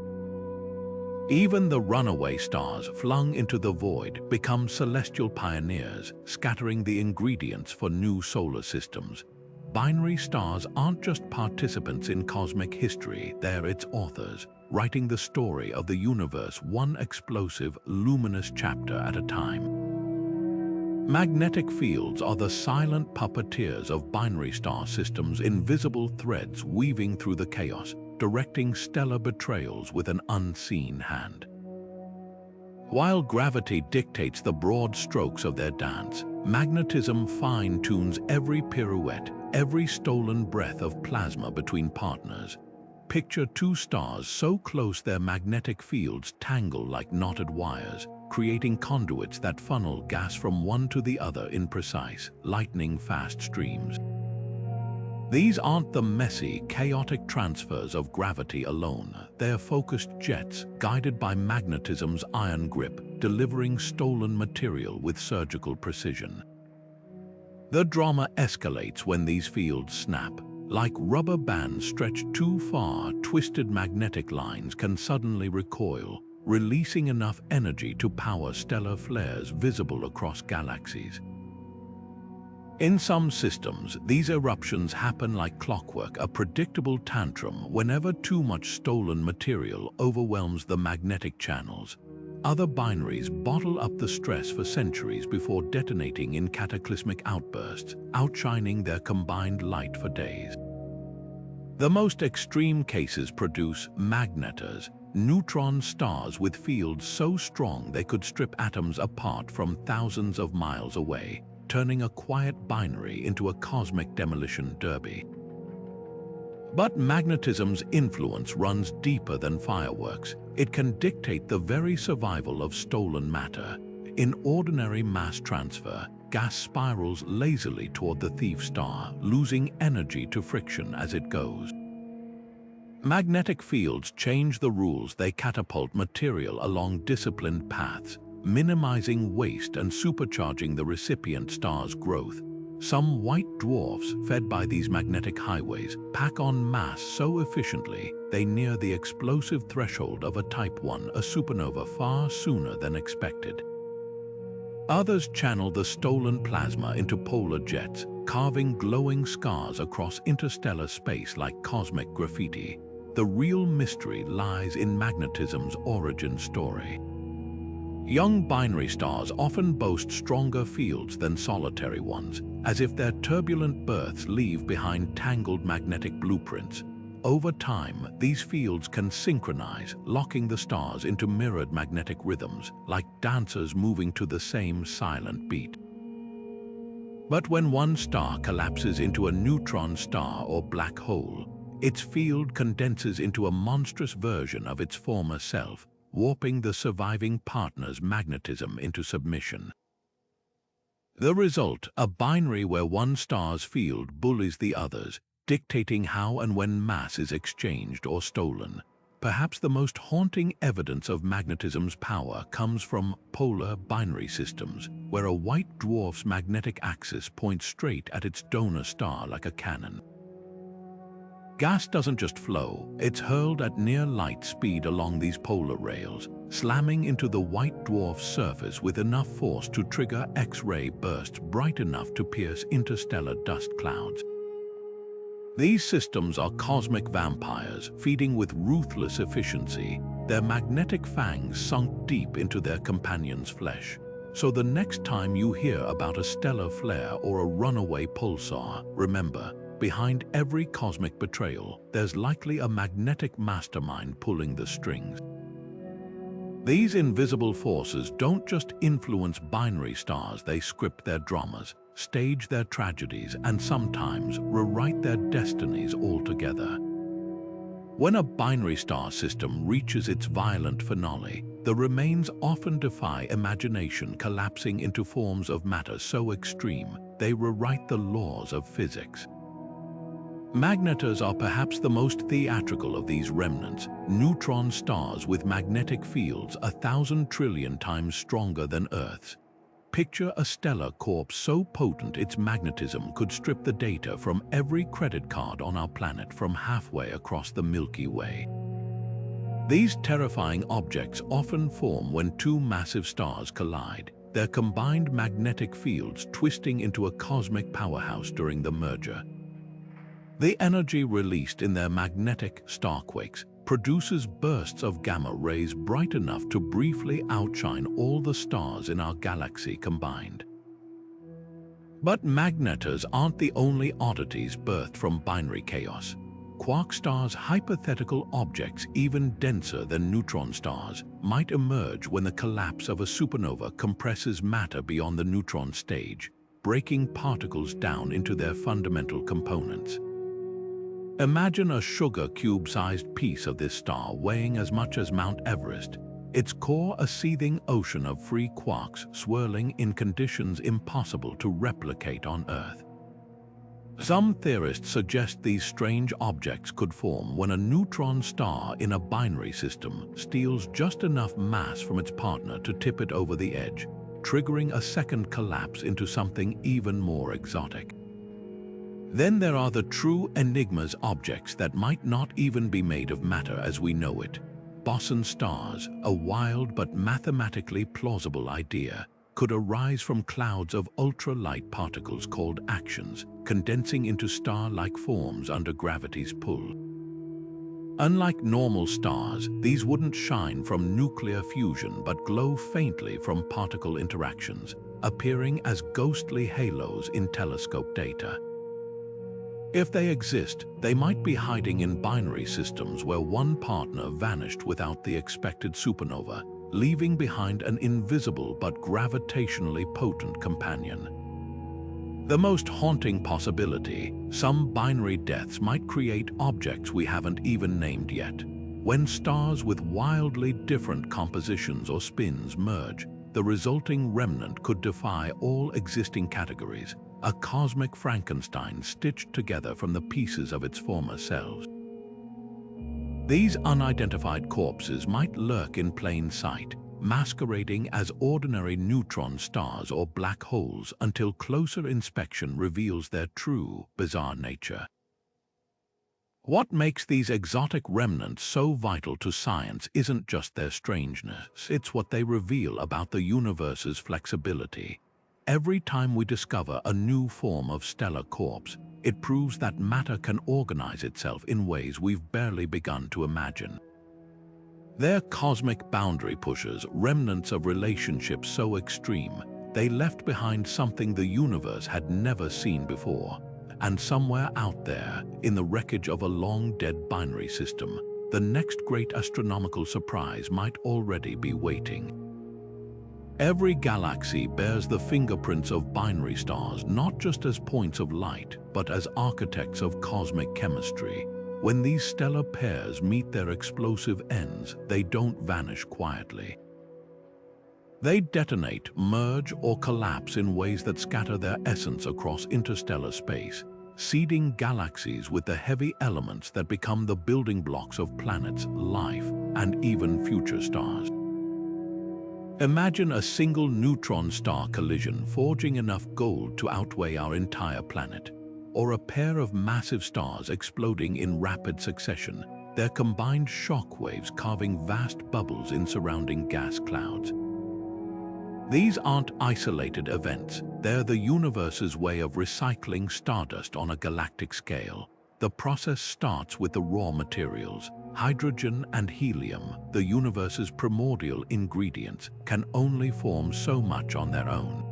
Speaker 1: Even the runaway stars flung into the void become celestial pioneers, scattering the ingredients for new solar systems. Binary stars aren't just participants in cosmic history, they're its authors, writing the story of the universe one explosive, luminous chapter at a time. Magnetic fields are the silent puppeteers of binary star systems, invisible threads weaving through the chaos, directing stellar betrayals with an unseen hand. While gravity dictates the broad strokes of their dance, magnetism fine-tunes every pirouette, every stolen breath of plasma between partners. Picture two stars so close their magnetic fields tangle like knotted wires, creating conduits that funnel gas from one to the other in precise, lightning-fast streams. These aren't the messy, chaotic transfers of gravity alone. They're focused jets, guided by magnetism's iron grip, delivering stolen material with surgical precision. The drama escalates when these fields snap. Like rubber bands stretched too far, twisted magnetic lines can suddenly recoil, releasing enough energy to power stellar flares visible across galaxies. In some systems, these eruptions happen like clockwork, a predictable tantrum whenever too much stolen material overwhelms the magnetic channels. Other binaries bottle up the stress for centuries before detonating in cataclysmic outbursts, outshining their combined light for days. The most extreme cases produce magnetars, neutron stars with fields so strong they could strip atoms apart from thousands of miles away, turning a quiet binary into a cosmic demolition derby. But magnetism's influence runs deeper than fireworks. It can dictate the very survival of stolen matter. in ordinary mass transfer, gas spirals lazily toward the thief star, losing energy to friction as it goes. Magnetic fields change the rules. They catapult material along disciplined paths, minimizing waste and supercharging the recipient star's growth. Some white dwarfs, fed by these magnetic highways, pack on mass so efficiently they near the explosive threshold of a Type 1, a supernova, far sooner than expected. Others channel the stolen plasma into polar jets, carving glowing scars across interstellar space like cosmic graffiti. The real mystery lies in magnetism's origin story. Young binary stars often boast stronger fields than solitary ones, as if their turbulent births leave behind tangled magnetic blueprints. Over time, these fields can synchronize, locking the stars into mirrored magnetic rhythms, like dancers moving to the same silent beat. But when one star collapses into a neutron star or black hole, its field condenses into a monstrous version of its former self, warping the surviving partner's magnetism into submission. The result, a binary where one star's field bullies the others, dictating how and when mass is exchanged or stolen. Perhaps the most haunting evidence of magnetism's power comes from polar binary systems, where a white dwarf's magnetic axis points straight at its donor star like a cannon. Gas doesn't just flow, it's hurled at near light speed along these polar rails, slamming into the white dwarf's surface with enough force to trigger X-ray bursts bright enough to pierce interstellar dust clouds. These systems are cosmic vampires, feeding with ruthless efficiency, their magnetic fangs sunk deep into their companion's flesh. So the next time you hear about a stellar flare or a runaway pulsar, remember, behind every cosmic betrayal, there's likely a magnetic mastermind pulling the strings. These invisible forces don't just influence binary stars, they script their dramas, stage their tragedies, and sometimes rewrite their destinies altogether. When a binary star system reaches its violent finale, the remains often defy imagination, collapsing into forms of matter so extreme they rewrite the laws of physics. Magnetars are perhaps the most theatrical of these remnants, neutron stars with magnetic fields 1,000 trillion times stronger than Earth's. Picture a stellar corpse so potent its magnetism could strip the data from every credit card on our planet from halfway across the Milky Way. These terrifying objects often form when two massive stars collide, their combined magnetic fields twisting into a cosmic powerhouse during the merger. The energy released in their magnetic starquakes produces bursts of gamma rays bright enough to briefly outshine all the stars in our galaxy combined. But magnetars aren't the only oddities birthed from binary chaos. Quark stars, hypothetical objects even denser than neutron stars, might emerge when the collapse of a supernova compresses matter beyond the neutron stage, breaking particles down into their fundamental components. Imagine a sugar cube-sized piece of this star weighing as much as Mount Everest, its core a seething ocean of free quarks swirling in conditions impossible to replicate on Earth. Some theorists suggest these strange objects could form when a neutron star in a binary system steals just enough mass from its partner to tip it over the edge, triggering a second collapse into something even more exotic. Then there are the true enigmas, objects that might not even be made of matter as we know it. Boson stars, a wild but mathematically plausible idea, could arise from clouds of ultralight particles called actions, condensing into star-like forms under gravity's pull. Unlike normal stars, these wouldn't shine from nuclear fusion but glow faintly from particle interactions, appearing as ghostly halos in telescope data. If they exist, they might be hiding in binary systems where one partner vanished without the expected supernova, leaving behind an invisible but gravitationally potent companion. The most haunting possibility, some binary deaths might create objects we haven't even named yet. When stars with wildly different compositions or spins merge, the resulting remnant could defy all existing categories, a cosmic Frankenstein stitched together from the pieces of its former selves. These unidentified corpses might lurk in plain sight, masquerading as ordinary neutron stars or black holes until closer inspection reveals their true, bizarre nature. What makes these exotic remnants so vital to science isn't just their strangeness, it's what they reveal about the universe's flexibility. Every time we discover a new form of stellar corpse, it proves that matter can organize itself in ways we've barely begun to imagine. They're cosmic boundary pushers, remnants of relationships so extreme, they left behind something the universe had never seen before. And somewhere out there, in the wreckage of a long-dead binary system, the next great astronomical surprise might already be waiting. Every galaxy bears the fingerprints of binary stars, not just as points of light, but as architects of cosmic chemistry. When these stellar pairs meet their explosive ends, they don't vanish quietly. They detonate, merge, or collapse in ways that scatter their essence across interstellar space, seeding galaxies with the heavy elements that become the building blocks of planets, life, and even future stars. Imagine a single neutron star collision forging enough gold to outweigh our entire planet, or a pair of massive stars exploding in rapid succession, their combined shock waves carving vast bubbles in surrounding gas clouds. These aren't isolated events, they're the universe's way of recycling stardust on a galactic scale. The process starts with the raw materials. Hydrogen and helium, the universe's primordial ingredients, can only form so much on their own.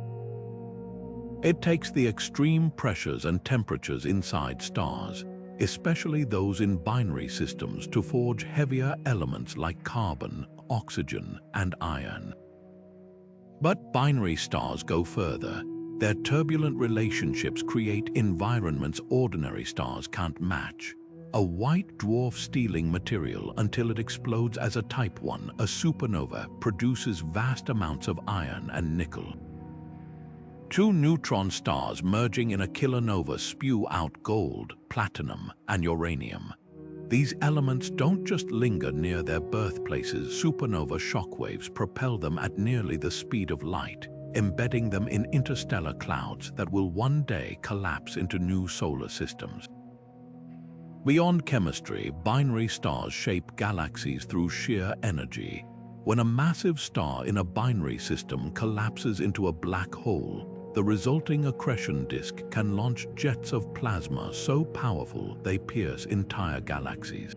Speaker 1: It takes the extreme pressures and temperatures inside stars, especially those in binary systems, to forge heavier elements like carbon, oxygen, and iron. But binary stars go further. Their turbulent relationships create environments ordinary stars can't match. A white dwarf stealing material until it explodes as a Type 1, a supernova, produces vast amounts of iron and nickel. Two neutron stars merging in a kilonova spew out gold, platinum, and uranium. These elements don't just linger near their birthplaces. Supernova shockwaves propel them at nearly the speed of light, embedding them in interstellar clouds that will one day collapse into new solar systems. Beyond chemistry, binary stars shape galaxies through sheer energy. When a massive star in a binary system collapses into a black hole, the resulting accretion disk can launch jets of plasma so powerful they pierce entire galaxies.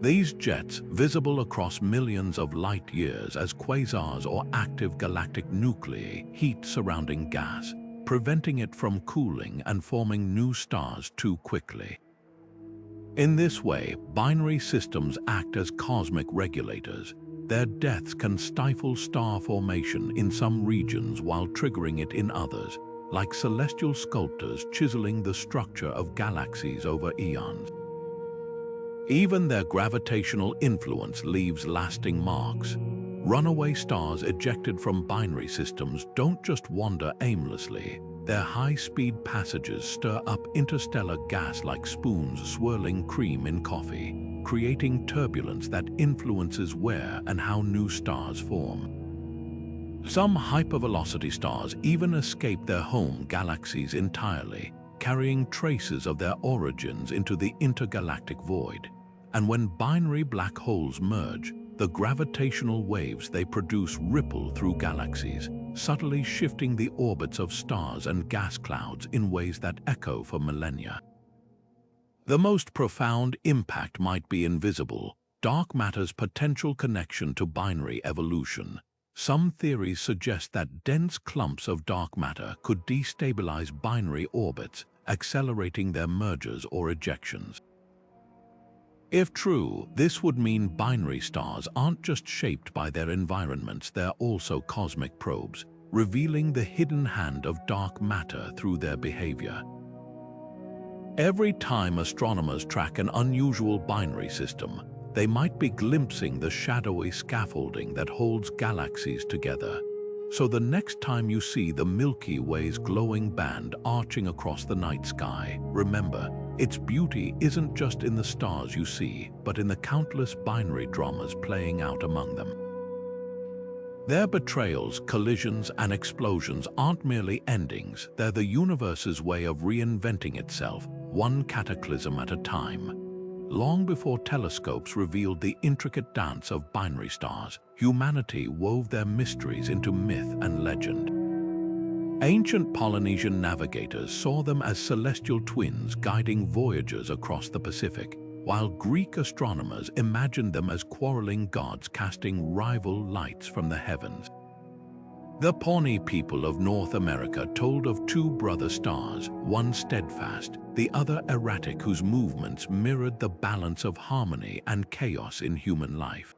Speaker 1: These jets, visible across millions of light years as quasars or active galactic nuclei, heat surrounding gas, preventing it from cooling and forming new stars too quickly. In this way, binary systems act as cosmic regulators. Their deaths can stifle star formation in some regions while triggering it in others, like celestial sculptors chiseling the structure of galaxies over eons. Even their gravitational influence leaves lasting marks. Runaway stars ejected from binary systems don't just wander aimlessly. Their high-speed passages stir up interstellar gas like spoons swirling cream in coffee, creating turbulence that influences where and how new stars form. Some hypervelocity stars even escape their home galaxies entirely, carrying traces of their origins into the intergalactic void. And when binary black holes merge, the gravitational waves they produce ripple through galaxies, subtly shifting the orbits of stars and gas clouds in ways that echo for millennia. The most profound impact might be invisible: dark matter's potential connection to binary evolution. Some theories suggest that dense clumps of dark matter could destabilize binary orbits, accelerating their mergers or ejections. If true, this would mean binary stars aren't just shaped by their environments, they're also cosmic probes, revealing the hidden hand of dark matter through their behavior. Every time astronomers track an unusual binary system, they might be glimpsing the shadowy scaffolding that holds galaxies together. So the next time you see the Milky Way's glowing band arching across the night sky, remember, its beauty isn't just in the stars you see, but in the countless binary dramas playing out among them. Their betrayals, collisions, and explosions aren't merely endings, they're the universe's way of reinventing itself, one cataclysm at a time. Long before telescopes revealed the intricate dance of binary stars, humanity wove their mysteries into myth and legend. Ancient Polynesian navigators saw them as celestial twins guiding voyagers across the Pacific, while Greek astronomers imagined them as quarreling gods casting rival lights from the heavens. The Pawnee people of North America told of two brother stars, one steadfast, the other erratic, whose movements mirrored the balance of harmony and chaos in human life.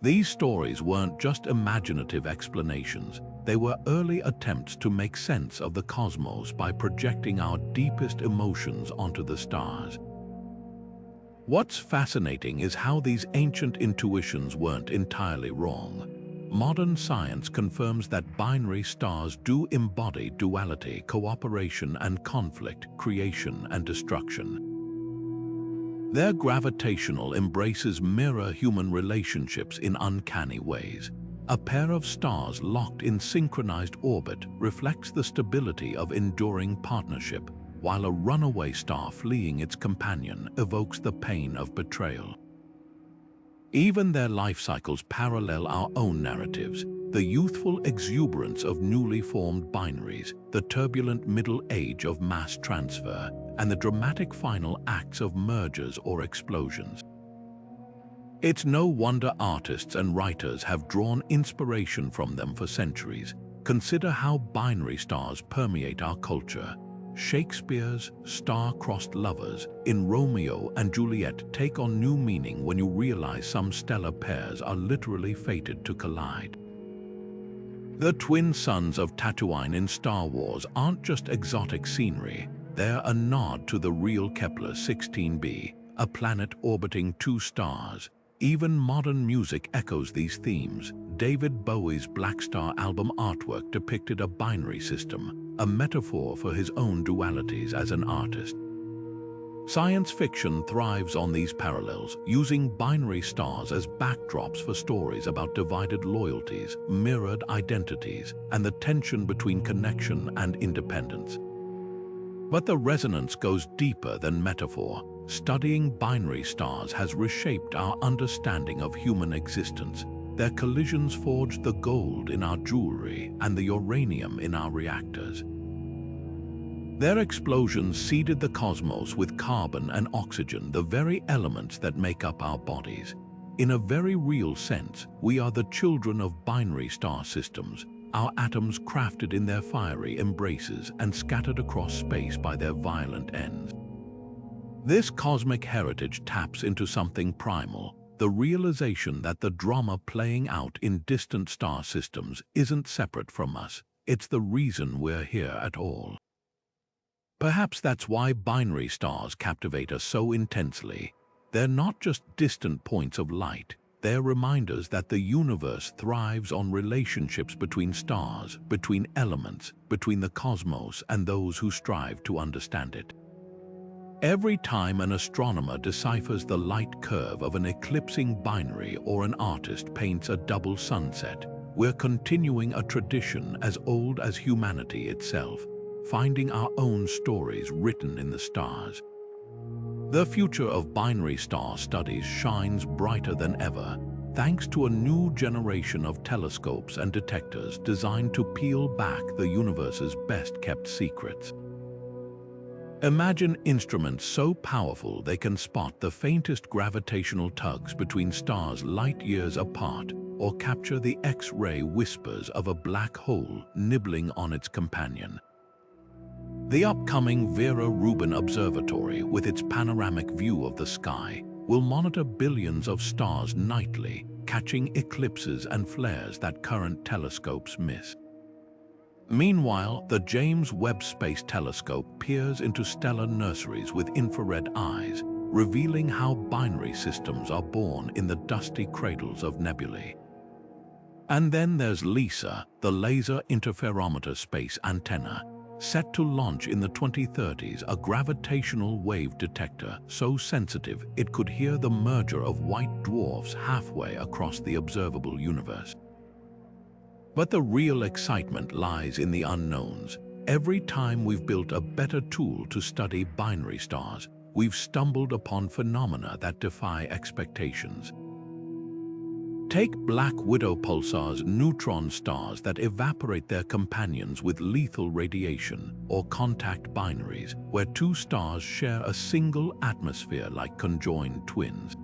Speaker 1: These stories weren't just imaginative explanations, they were early attempts to make sense of the cosmos by projecting our deepest emotions onto the stars. What's fascinating is how these ancient intuitions weren't entirely wrong. Modern science confirms that binary stars do embody duality, cooperation and conflict, creation and destruction. Their gravitational embraces mirror human relationships in uncanny ways. A pair of stars locked in synchronized orbit reflects the stability of enduring partnership, while a runaway star fleeing its companion evokes the pain of betrayal. Even their life cycles parallel our own narratives, the youthful exuberance of newly formed binaries, the turbulent middle age of mass transfer, and the dramatic final acts of mergers or explosions. It's no wonder artists and writers have drawn inspiration from them for centuries. Consider how binary stars permeate our culture. Shakespeare's star-crossed lovers in Romeo and Juliet take on new meaning when you realize some stellar pairs are literally fated to collide. The twin suns of Tatooine in Star Wars aren't just exotic scenery, they're a nod to the real Kepler 16b, a planet orbiting two stars. Even modern music echoes these themes. David Bowie's Black Star album artwork depicted a binary system, a metaphor for his own dualities as an artist. Science fiction thrives on these parallels, using binary stars as backdrops for stories about divided loyalties, mirrored identities, and the tension between connection and independence. But the resonance goes deeper than metaphor. Studying binary stars has reshaped our understanding of human existence. Their collisions forged the gold in our jewelry and the uranium in our reactors. Their explosions seeded the cosmos with carbon and oxygen, the very elements that make up our bodies. In a very real sense, we are the children of binary star systems, our atoms crafted in their fiery embraces and scattered across space by their violent ends. This cosmic heritage taps into something primal, the realization that the drama playing out in distant star systems isn't separate from us. It's the reason we're here at all. Perhaps that's why binary stars captivate us so intensely. They're not just distant points of light, they're reminders that the universe thrives on relationships between stars, between elements, between the cosmos and those who strive to understand it. Every time an astronomer deciphers the light curve of an eclipsing binary or an artist paints a double sunset, we're continuing a tradition as old as humanity itself, finding our own stories written in the stars. The future of binary star studies shines brighter than ever, thanks to a new generation of telescopes and detectors designed to peel back the universe's best-kept secrets. Imagine instruments so powerful they can spot the faintest gravitational tugs between stars light years apart, or capture the X-ray whispers of a black hole nibbling on its companion. The upcoming Vera Rubin Observatory, with its panoramic view of the sky, will monitor billions of stars nightly, catching eclipses and flares that current telescopes miss. Meanwhile, the James Webb Space Telescope peers into stellar nurseries with infrared eyes, revealing how binary systems are born in the dusty cradles of nebulae. And then there's LISA, the Laser Interferometer Space Antenna, set to launch in the 2030s, a gravitational wave detector so sensitive it could hear the merger of white dwarfs halfway across the observable universe. But the real excitement lies in the unknowns. Every time we've built a better tool to study binary stars, we've stumbled upon phenomena that defy expectations. Take Black Widow pulsars, neutron stars that evaporate their companions with lethal radiation, or contact binaries, where two stars share a single atmosphere like conjoined twins.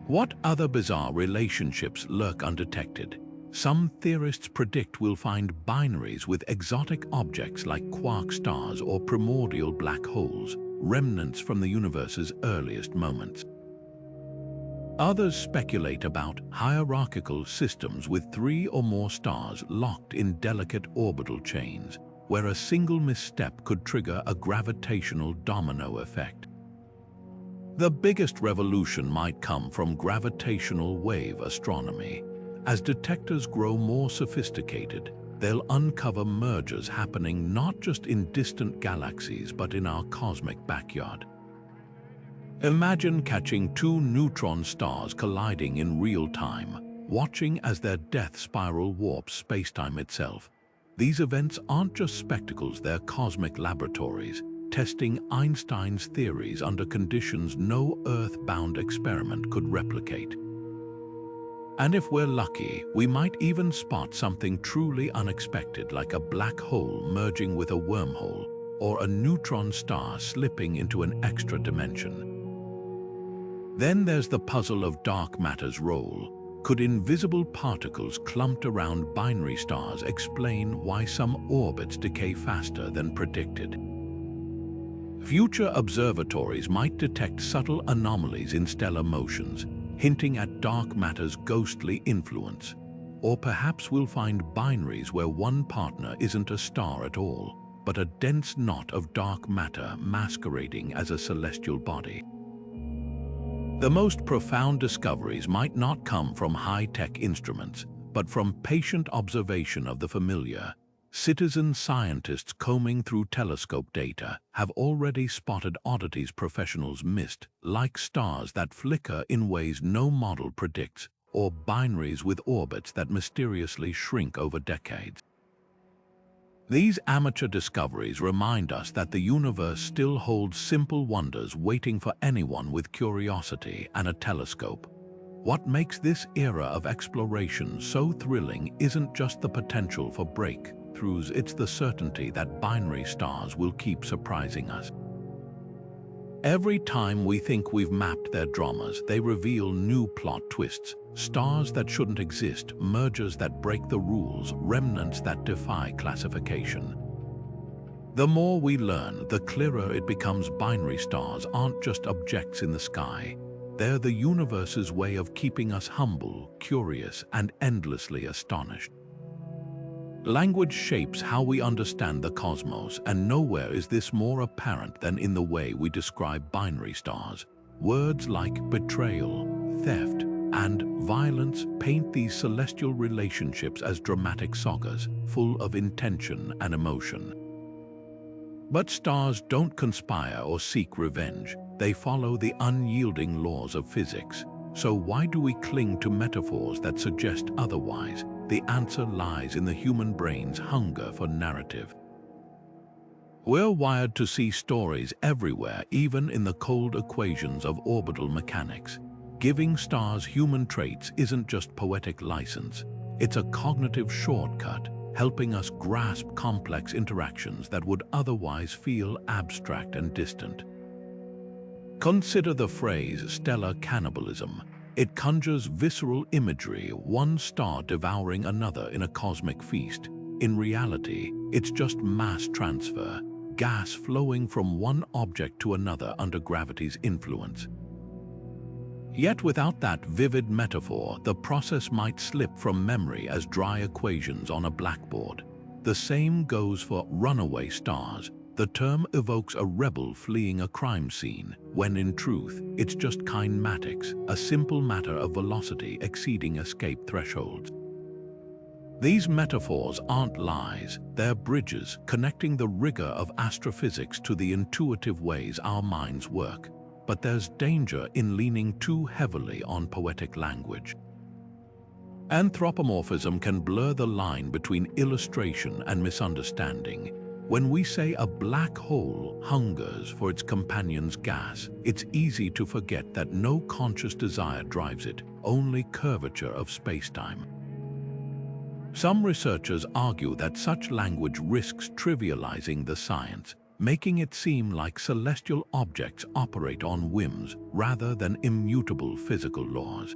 Speaker 1: What other bizarre relationships lurk undetected? Some theorists predict we'll find binaries with exotic objects like quark stars or primordial black holes, remnants from the universe's earliest moments. Others speculate about hierarchical systems with three or more stars locked in delicate orbital chains, where a single misstep could trigger a gravitational domino effect. The biggest revolution might come from gravitational wave astronomy. As detectors grow more sophisticated, they'll uncover mergers happening not just in distant galaxies but in our cosmic backyard. Imagine catching two neutron stars colliding in real time, watching as their death spiral warps spacetime itself. These events aren't just spectacles, they're cosmic laboratories, testing Einstein's theories under conditions no Earth-bound experiment could replicate. And if we're lucky, we might even spot something truly unexpected, like a black hole merging with a wormhole, or a neutron star slipping into an extra dimension. Then there's the puzzle of dark matter's role. Could invisible particles clumped around binary stars explain why some orbits decay faster than predicted? Future observatories might detect subtle anomalies in stellar motions, hinting at dark matter's ghostly influence. Or perhaps we'll find binaries where one partner isn't a star at all, but a dense knot of dark matter masquerading as a celestial body. The most profound discoveries might not come from high-tech instruments, but from patient observation of the familiar. Citizen scientists combing through telescope data have already spotted oddities professionals missed, like stars that flicker in ways no model predicts, or binaries with orbits that mysteriously shrink over decades. These amateur discoveries remind us that the universe still holds simple wonders waiting for anyone with curiosity and a telescope. What makes this era of exploration so thrilling isn't just the potential for breakthroughs, it's the certainty that binary stars will keep surprising us. Every time we think we've mapped their dramas, they reveal new plot twists. Stars that shouldn't exist, mergers that break the rules, remnants that defy classification. The more we learn, the clearer it becomes binary stars aren't just objects in the sky. They're the universe's way of keeping us humble, curious, and endlessly astonished. Language shapes how we understand the cosmos, and nowhere is this more apparent than in the way we describe binary stars. Words like betrayal, theft, and violence paint these celestial relationships as dramatic sagas, full of intention and emotion. But stars don't conspire or seek revenge. They follow the unyielding laws of physics. So why do we cling to metaphors that suggest otherwise? The answer lies in the human brain's hunger for narrative. We're wired to see stories everywhere, even in the cold equations of orbital mechanics. Giving stars human traits isn't just poetic license. It's a cognitive shortcut, helping us grasp complex interactions that would otherwise feel abstract and distant. Consider the phrase stellar cannibalism. It conjures visceral imagery, one star devouring another in a cosmic feast. In reality, it's just mass transfer, gas flowing from one object to another under gravity's influence. Yet without that vivid metaphor, the process might slip from memory as dry equations on a blackboard. The same goes for runaway stars. The term evokes a rebel fleeing a crime scene, when in truth, it's just kinematics, a simple matter of velocity exceeding escape thresholds. These metaphors aren't lies, they're bridges connecting the rigor of astrophysics to the intuitive ways our minds work. But there's danger in leaning too heavily on poetic language. Anthropomorphism can blur the line between illustration and misunderstanding. When we say a black hole hungers for its companion's gas, it's easy to forget that no conscious desire drives it, only curvature of spacetime. Some researchers argue that such language risks trivializing the science, making it seem like celestial objects operate on whims rather than immutable physical laws.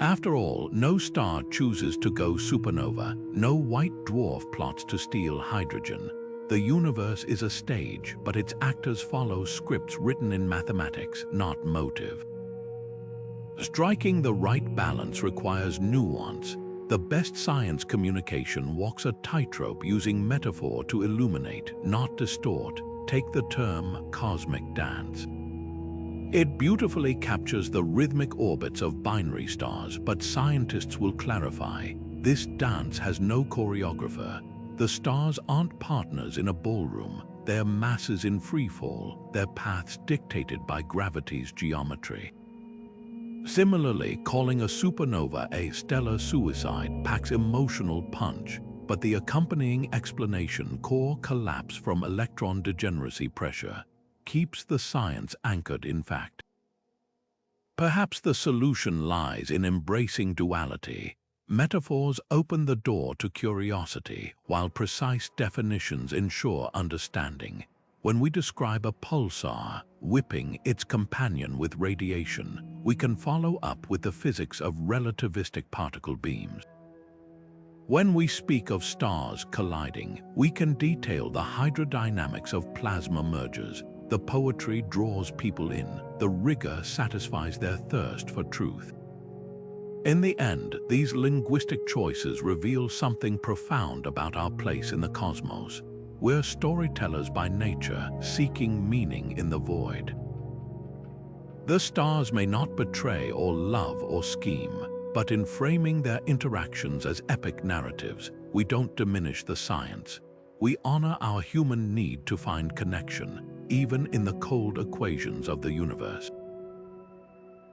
Speaker 1: After all, no star chooses to go supernova, no white dwarf plots to steal hydrogen. The universe is a stage, but its actors follow scripts written in mathematics, not motive. Striking the right balance requires nuance. The best science communication walks a tightrope using metaphor to illuminate, not distort. Take the term cosmic dance. It beautifully captures the rhythmic orbits of binary stars, but scientists will clarify, this dance has no choreographer. The stars aren't partners in a ballroom, they're masses in freefall, their paths dictated by gravity's geometry. Similarly, calling a supernova a stellar suicide packs emotional punch, but the accompanying explanation, core collapse from electron degeneracy pressure, keeps the science anchored in fact. Perhaps the solution lies in embracing duality. Metaphors open the door to curiosity, while precise definitions ensure understanding. When we describe a pulsar whipping its companion with radiation, we can follow up with the physics of relativistic particle beams. When we speak of stars colliding, we can detail the hydrodynamics of plasma mergers. The poetry draws people in, the rigor satisfies their thirst for truth. In the end, these linguistic choices reveal something profound about our place in the cosmos. We're storytellers by nature, seeking meaning in the void. The stars may not betray or love or scheme, but in framing their interactions as epic narratives, we don't diminish the science. We honor our human need to find connection, even in the cold equations of the universe.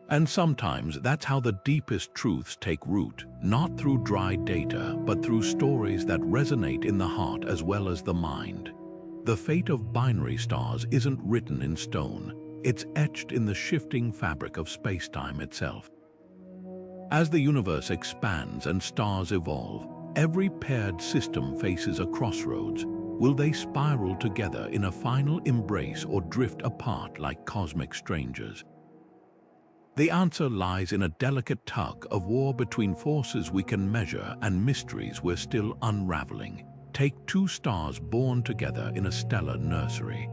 Speaker 1: And sometimes that's how the deepest truths take root, not through dry data, but through stories that resonate in the heart as well as the mind. The fate of binary stars isn't written in stone, it's etched in the shifting fabric of spacetime itself. As the universe expands and stars evolve, every paired system faces a crossroads. Will they spiral together in a final embrace or drift apart like cosmic strangers? The answer lies in a delicate tug of war between forces we can measure and mysteries we're still unraveling. Take two stars born together in a stellar nursery.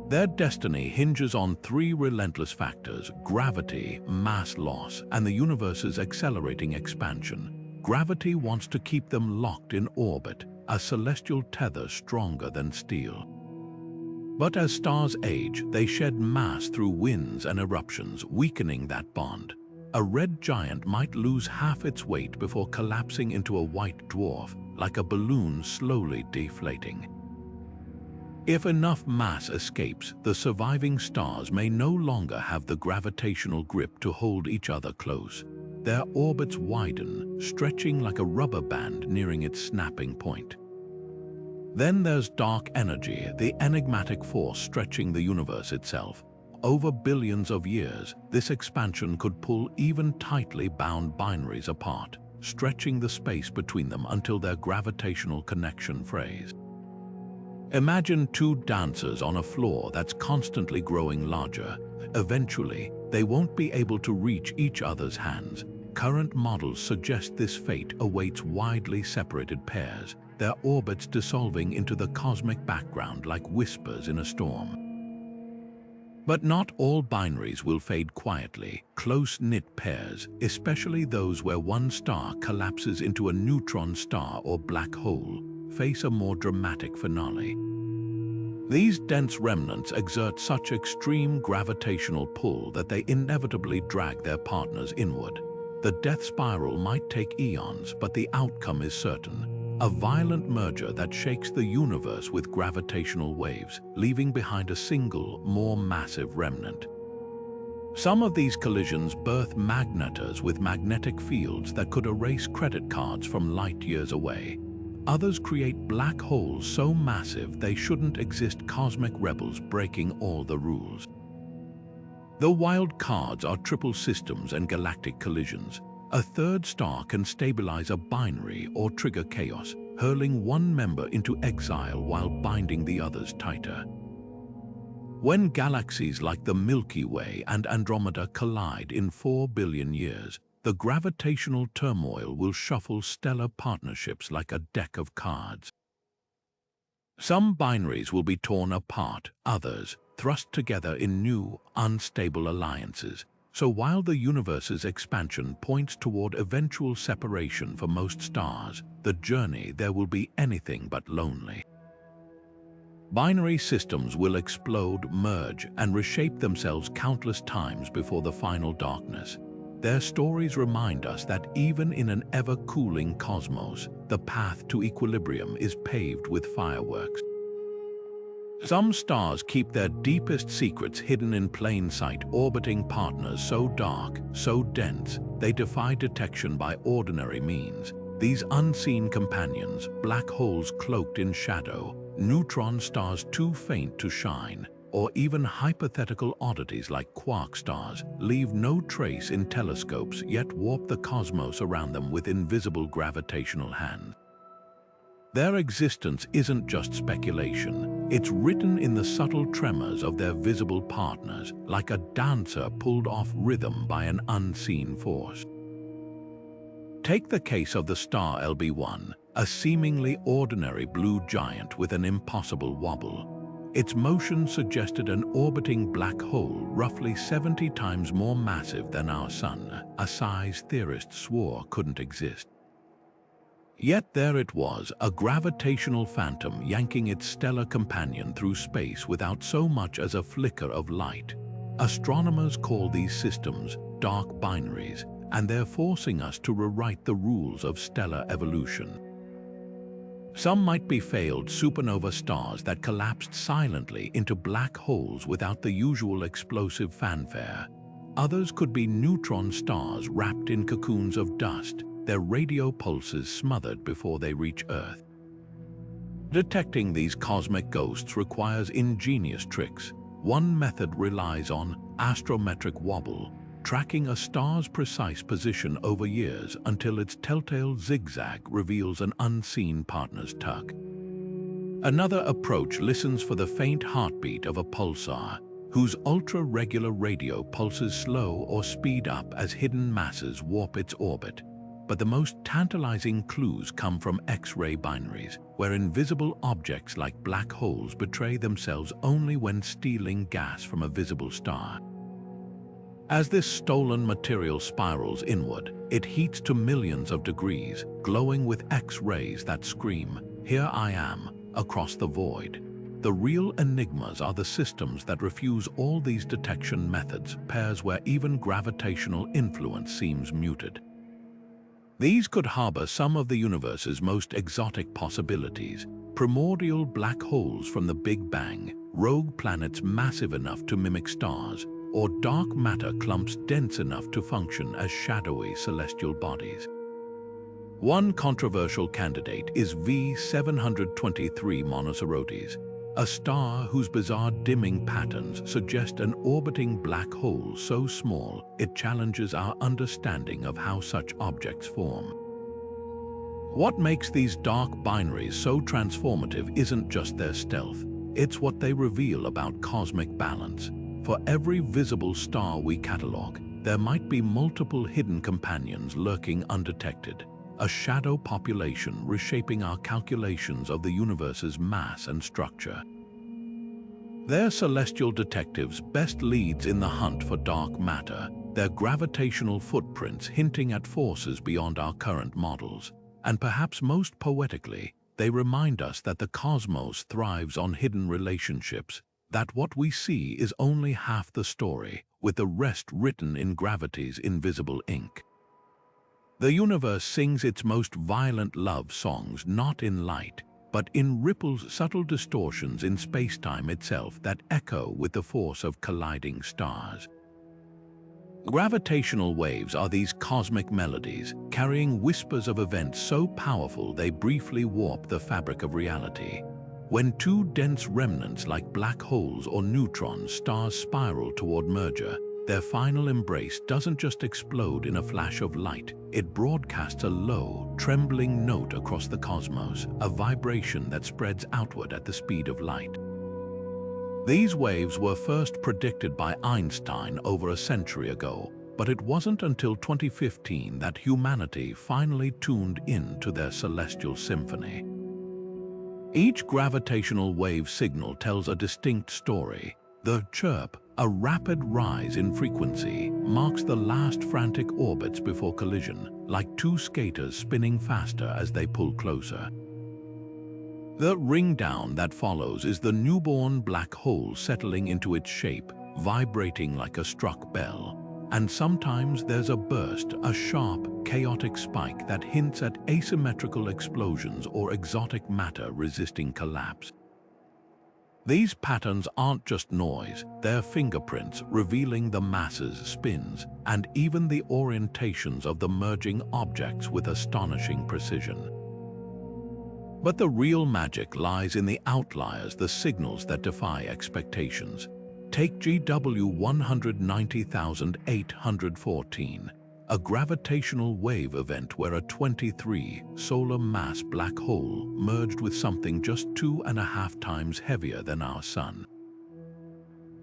Speaker 1: Their destiny hinges on three relentless factors: gravity, mass loss, and the universe's accelerating expansion. Gravity wants to keep them locked in orbit, a celestial tether stronger than steel. But as stars age, they shed mass through winds and eruptions, weakening that bond. A red giant might lose half its weight before collapsing into a white dwarf, like a balloon slowly deflating. If enough mass escapes, the surviving stars may no longer have the gravitational grip to hold each other close. Their orbits widen, stretching like a rubber band nearing its snapping point. Then there's dark energy, the enigmatic force stretching the universe itself. Over billions of years, this expansion could pull even tightly bound binaries apart, stretching the space between them until their gravitational connection frays. Imagine two dancers on a floor that's constantly growing larger. Eventually, they won't be able to reach each other's hands. Current models suggest this fate awaits widely separated pairs, their orbits dissolving into the cosmic background like whispers in a storm. But not all binaries will fade quietly. Close-knit pairs, especially those where one star collapses into a neutron star or black hole, face a more dramatic finale. These dense remnants exert such extreme gravitational pull that they inevitably drag their partners inward. The death spiral might take eons, but the outcome is certain: a violent merger that shakes the universe with gravitational waves, leaving behind a single, more massive remnant. Some of these collisions birth magnetars with magnetic fields that could erase credit cards from light years away. Others create black holes so massive they shouldn't exist, cosmic rebels breaking all the rules. The wild cards are triple systems and galactic collisions. A third star can stabilize a binary or trigger chaos, hurling one member into exile while binding the others tighter. When galaxies like the Milky Way and Andromeda collide in 4 billion years, the gravitational turmoil will shuffle stellar partnerships like a deck of cards. Some binaries will be torn apart, others thrust together in new, unstable alliances. So while the universe's expansion points toward eventual separation for most stars, the journey there will be anything but lonely. Binary systems will explode, merge, and reshape themselves countless times before the final darkness. Their stories remind us that even in an ever-cooling cosmos, the path to equilibrium is paved with fireworks. Some stars keep their deepest secrets hidden in plain sight, orbiting partners so dark, so dense, they defy detection by ordinary means. These unseen companions, black holes cloaked in shadow, neutron stars too faint to shine, or even hypothetical oddities like quark stars, leave no trace in telescopes yet warp the cosmos around them with invisible gravitational hands. Their existence isn't just speculation, it's written in the subtle tremors of their visible partners, like a dancer pulled off rhythm by an unseen force. Take the case of the star LB1, a seemingly ordinary blue giant with an impossible wobble. Its motion suggested an orbiting black hole roughly 70 times more massive than our Sun, a size theorists swore couldn't exist. Yet there it was, a gravitational phantom yanking its stellar companion through space without so much as a flicker of light. Astronomers call these systems dark binaries, and they're forcing us to rewrite the rules of stellar evolution. Some might be failed supernova stars that collapsed silently into black holes without the usual explosive fanfare. Others could be neutron stars wrapped in cocoons of dust, their radio pulses smothered before they reach Earth. Detecting these cosmic ghosts requires ingenious tricks. One method relies on astrometric wobble, tracking a star's precise position over years until its telltale zigzag reveals an unseen partner's tug. Another approach listens for the faint heartbeat of a pulsar, whose ultra-regular radio pulses slow or speed up as hidden masses warp its orbit. But the most tantalizing clues come from X-ray binaries, where invisible objects like black holes betray themselves only when stealing gas from a visible star. As this stolen material spirals inward, it heats to millions of degrees, glowing with X-rays that scream, "Here I am," across the void. The real enigmas are the systems that refuse all these detection methods, pairs where even gravitational influence seems muted. These could harbor some of the universe's most exotic possibilities: primordial black holes from the Big Bang, rogue planets massive enough to mimic stars, or dark matter clumps dense enough to function as shadowy celestial bodies. One controversial candidate is V723 Monocerotes, a star whose bizarre dimming patterns suggest an orbiting black hole so small it challenges our understanding of how such objects form. What makes these dark binaries so transformative isn't just their stealth, it's what they reveal about cosmic balance. For every visible star we catalog, there might be multiple hidden companions lurking undetected, a shadow population reshaping our calculations of the universe's mass and structure. They're celestial detectives, best leads in the hunt for dark matter, their gravitational footprints hinting at forces beyond our current models, and perhaps most poetically, They remind us that the cosmos thrives on hidden relationships, that what we see is only half the story, with the rest written in gravity's invisible ink. The universe sings its most violent love songs not in light, but in ripples, subtle distortions in space-time itself that echo with the force of colliding stars. Gravitational waves are these cosmic melodies, carrying whispers of events so powerful they briefly warp the fabric of reality. When two dense remnants like black holes or neutron stars spiral toward merger, their final embrace doesn't just explode in a flash of light, it broadcasts a low, trembling note across the cosmos, a vibration that spreads outward at the speed of light. These waves were first predicted by Einstein over a century ago, but it wasn't until 2015 that humanity finally tuned in to their celestial symphony. Each gravitational wave signal tells a distinct story. The chirp, a rapid rise in frequency, marks the last frantic orbits before collision, like two skaters spinning faster as they pull closer. The ring-down that follows is the newborn black hole settling into its shape, vibrating like a struck bell. And sometimes there's a burst, a sharp, chaotic spike that hints at asymmetrical explosions or exotic matter resisting collapse. These patterns aren't just noise, they're fingerprints revealing the masses, spins, and even the orientations of the merging objects with astonishing precision. But the real magic lies in the outliers, the signals that defy expectations. Take GW 190,814, a gravitational wave event where a 23 solar mass black hole merged with something just 2.5 times heavier than our Sun.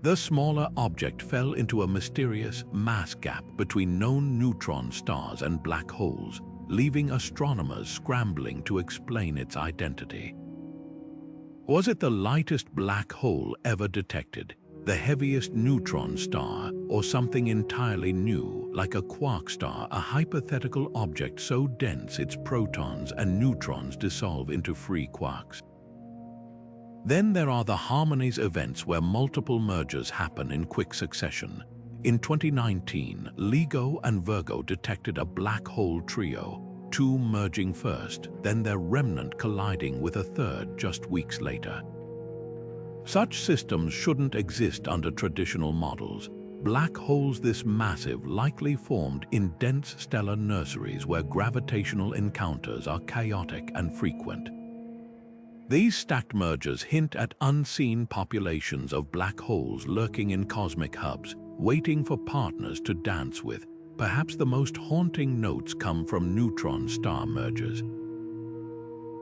Speaker 1: The smaller object fell into a mysterious mass gap between known neutron stars and black holes, leaving astronomers scrambling to explain its identity. Was it the lightest black hole ever detected, the heaviest neutron star, or something entirely new, like a quark star, a hypothetical object so dense its protons and neutrons dissolve into free quarks? Then there are the harmonies events where multiple mergers happen in quick succession. In 2019, LIGO and Virgo detected a black hole trio, two merging first, then their remnant colliding with a third just weeks later. Such systems shouldn't exist under traditional models. Black holes this massive likely formed in dense stellar nurseries where gravitational encounters are chaotic and frequent. These stacked mergers hint at unseen populations of black holes lurking in cosmic hubs, waiting for partners to dance with. Perhaps the most haunting notes come from neutron star mergers.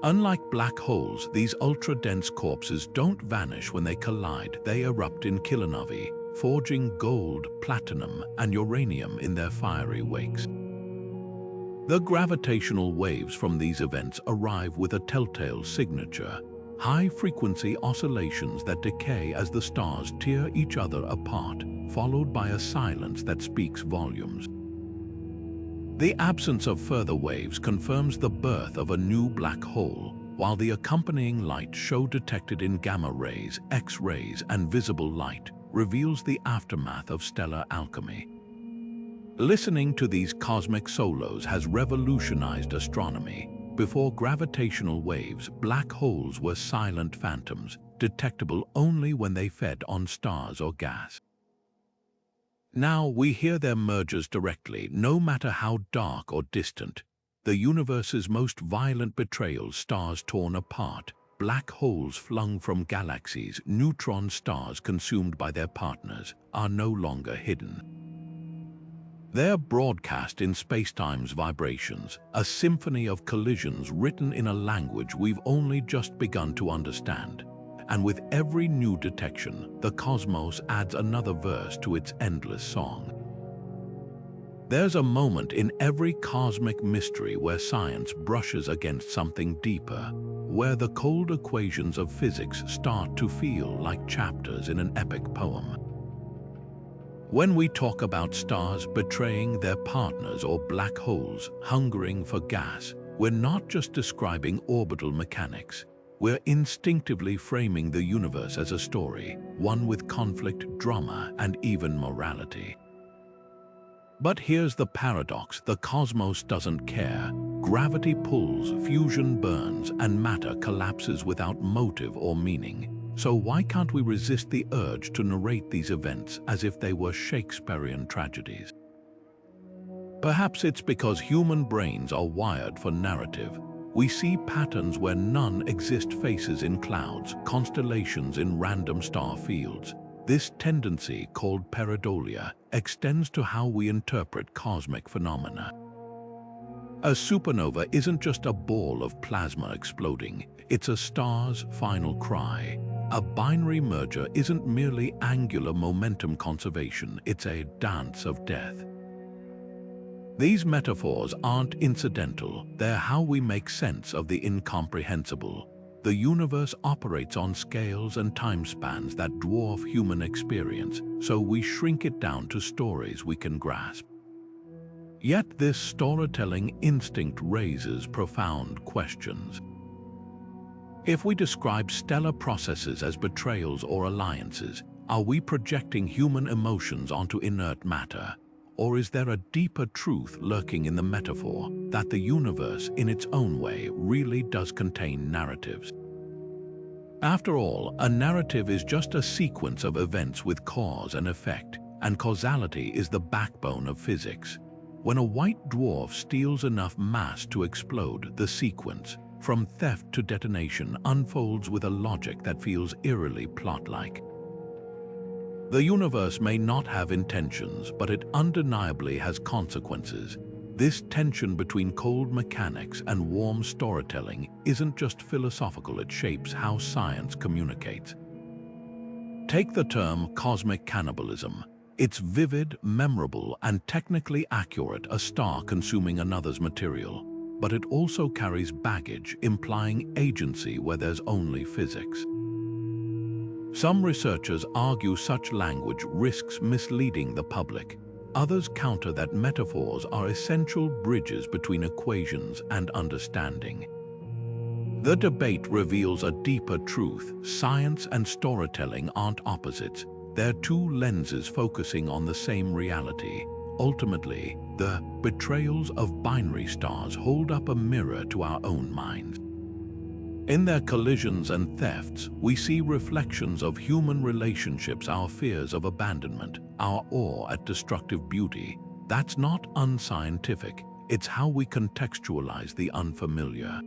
Speaker 1: Unlike black holes, these ultra-dense corpses don't vanish when they collide. They erupt in kilonovae, forging gold, platinum, and uranium in their fiery wakes. The gravitational waves from these events arrive with a telltale signature, high-frequency oscillations that decay as the stars tear each other apart, followed by a silence that speaks volumes. The absence of further waves confirms the birth of a new black hole, while the accompanying light show detected in gamma rays, X-rays, and visible light reveals the aftermath of stellar alchemy. Listening to these cosmic solos has revolutionized astronomy. Before gravitational waves, black holes were silent phantoms, detectable only when they fed on stars or gas. Now we hear their mergers directly, no matter how dark or distant. The universe's most violent betrayals, stars torn apart, black holes flung from galaxies, neutron stars consumed by their partners, are no longer hidden. They're broadcast in spacetime's vibrations, a symphony of collisions written in a language we've only just begun to understand. And with every new detection, the cosmos adds another verse to its endless song. There's a moment in every cosmic mystery where science brushes against something deeper, where the cold equations of physics start to feel like chapters in an epic poem. When we talk about stars betraying their partners or black holes hungering for gas, we're not just describing orbital mechanics. We're instinctively framing the universe as a story, one with conflict, drama, and even morality. But here's the paradox: the cosmos doesn't care. Gravity pulls, fusion burns, and matter collapses without motive or meaning. So why can't we resist the urge to narrate these events as if they were Shakespearean tragedies? Perhaps it's because human brains are wired for narrative. We see patterns where none exist: faces in clouds, constellations in random star fields. This tendency, called pareidolia, extends to how we interpret cosmic phenomena. A supernova isn't just a ball of plasma exploding, it's a star's final cry. A binary merger isn't merely angular momentum conservation, it's a dance of death. These metaphors aren't incidental, they're how we make sense of the incomprehensible. The universe operates on scales and time spans that dwarf human experience, so we shrink it down to stories we can grasp. Yet this storytelling instinct raises profound questions. If we describe stellar processes as betrayals or alliances, are we projecting human emotions onto inert matter? Or is there a deeper truth lurking in the metaphor that the universe, in its own way, really does contain narratives? After all, a narrative is just a sequence of events with cause and effect, and causality is the backbone of physics. When a white dwarf steals enough mass to explode, the sequence, from theft to detonation, unfolds with a logic that feels eerily plot-like. The universe may not have intentions, but it undeniably has consequences. This tension between cold mechanics and warm storytelling isn't just philosophical, it shapes how science communicates. Take the term cosmic cannibalism. It's vivid, memorable, and technically accurate, a star consuming another's material. But it also carries baggage, implying agency where there's only physics. Some researchers argue such language risks misleading the public. Others counter that metaphors are essential bridges between equations and understanding. The debate reveals a deeper truth: science and storytelling aren't opposites. They're two lenses focusing on the same reality. Ultimately, the betrayals of binary stars hold up a mirror to our own minds. In their collisions and thefts, we see reflections of human relationships, our fears of abandonment, our awe at destructive beauty. That's not unscientific, it's how we contextualize the unfamiliar.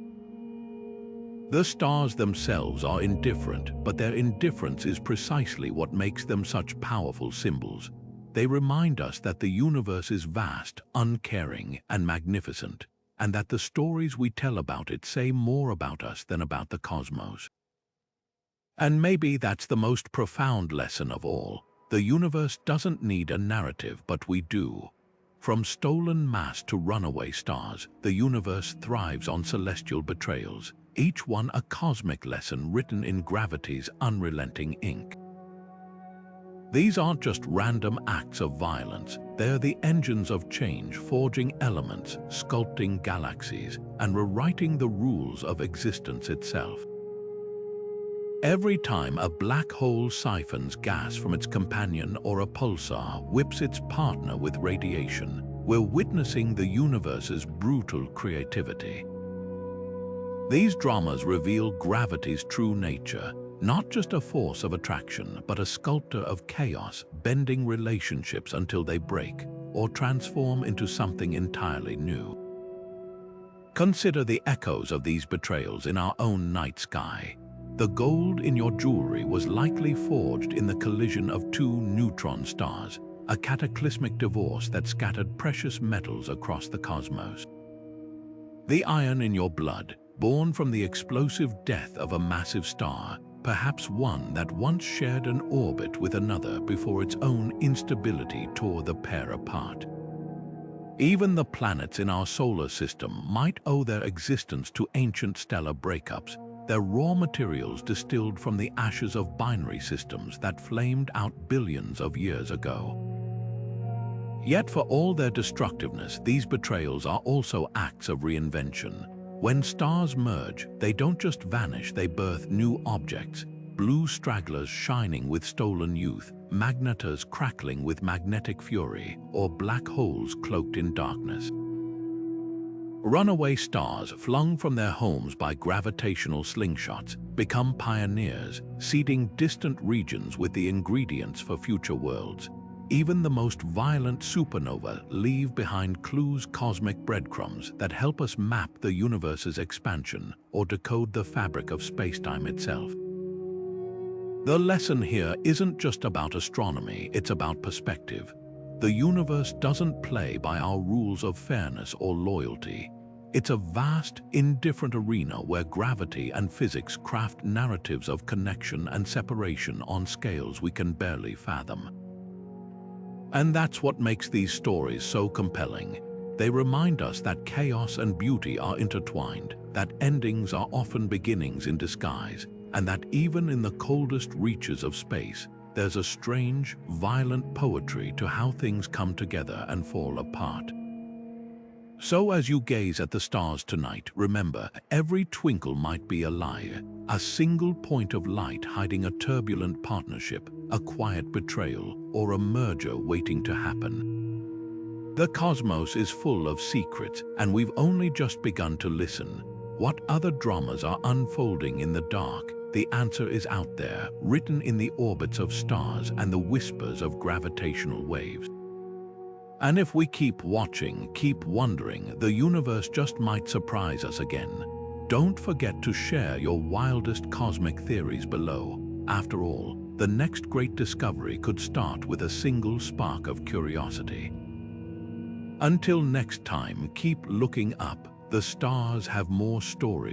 Speaker 1: The stars themselves are indifferent, but their indifference is precisely what makes them such powerful symbols. They remind us that the universe is vast, uncaring, and magnificent, and that the stories we tell about it say more about us than about the cosmos. And maybe that's the most profound lesson of all. The universe doesn't need a narrative, but we do. From stolen mass to runaway stars, the universe thrives on celestial betrayals, each one a cosmic lesson written in gravity's unrelenting ink. These aren't just random acts of violence, they're the engines of change, forging elements, sculpting galaxies, and rewriting the rules of existence itself. Every time a black hole siphons gas from its companion or a pulsar whips its partner with radiation, we're witnessing the universe's brutal creativity. These dramas reveal gravity's true nature, not just a force of attraction, but a sculptor of chaos, bending relationships until they break or transform into something entirely new. Consider the echoes of these betrayals in our own night sky. The gold in your jewelry was likely forged in the collision of two neutron stars, a cataclysmic divorce that scattered precious metals across the cosmos. The iron in your blood, born from the explosive death of a massive star, perhaps one that once shared an orbit with another before its own instability tore the pair apart. Even the planets in our solar system might owe their existence to ancient stellar breakups, their raw materials distilled from the ashes of binary systems that flamed out billions of years ago. Yet for all their destructiveness, these betrayals are also acts of reinvention. When stars merge, they don't just vanish, they birth new objects. Blue stragglers shining with stolen youth, magnetars crackling with magnetic fury, or black holes cloaked in darkness. Runaway stars, flung from their homes by gravitational slingshots, become pioneers, seeding distant regions with the ingredients for future worlds. Even the most violent supernova leave behind clues, cosmic breadcrumbs that help us map the universe's expansion or decode the fabric of spacetime itself. The lesson here isn't just about astronomy, it's about perspective. The universe doesn't play by our rules of fairness or loyalty. It's a vast, indifferent arena where gravity and physics craft narratives of connection and separation on scales we can barely fathom. And that's what makes these stories so compelling. They remind us that chaos and beauty are intertwined, that endings are often beginnings in disguise, and that even in the coldest reaches of space, there's a strange, violent poetry to how things come together and fall apart. So as you gaze at the stars tonight, remember, every twinkle might be a lie, a single point of light hiding a turbulent partnership, a quiet betrayal, or a merger waiting to happen. The cosmos is full of secrets, and we've only just begun to listen. What other dramas are unfolding in the dark? The answer is out there, written in the orbits of stars and the whispers of gravitational waves. And if we keep watching, keep wondering, the universe just might surprise us again. Don't forget to share your wildest cosmic theories below. After all, the next great discovery could start with a single spark of curiosity. Until next time, keep looking up. The stars have more stories.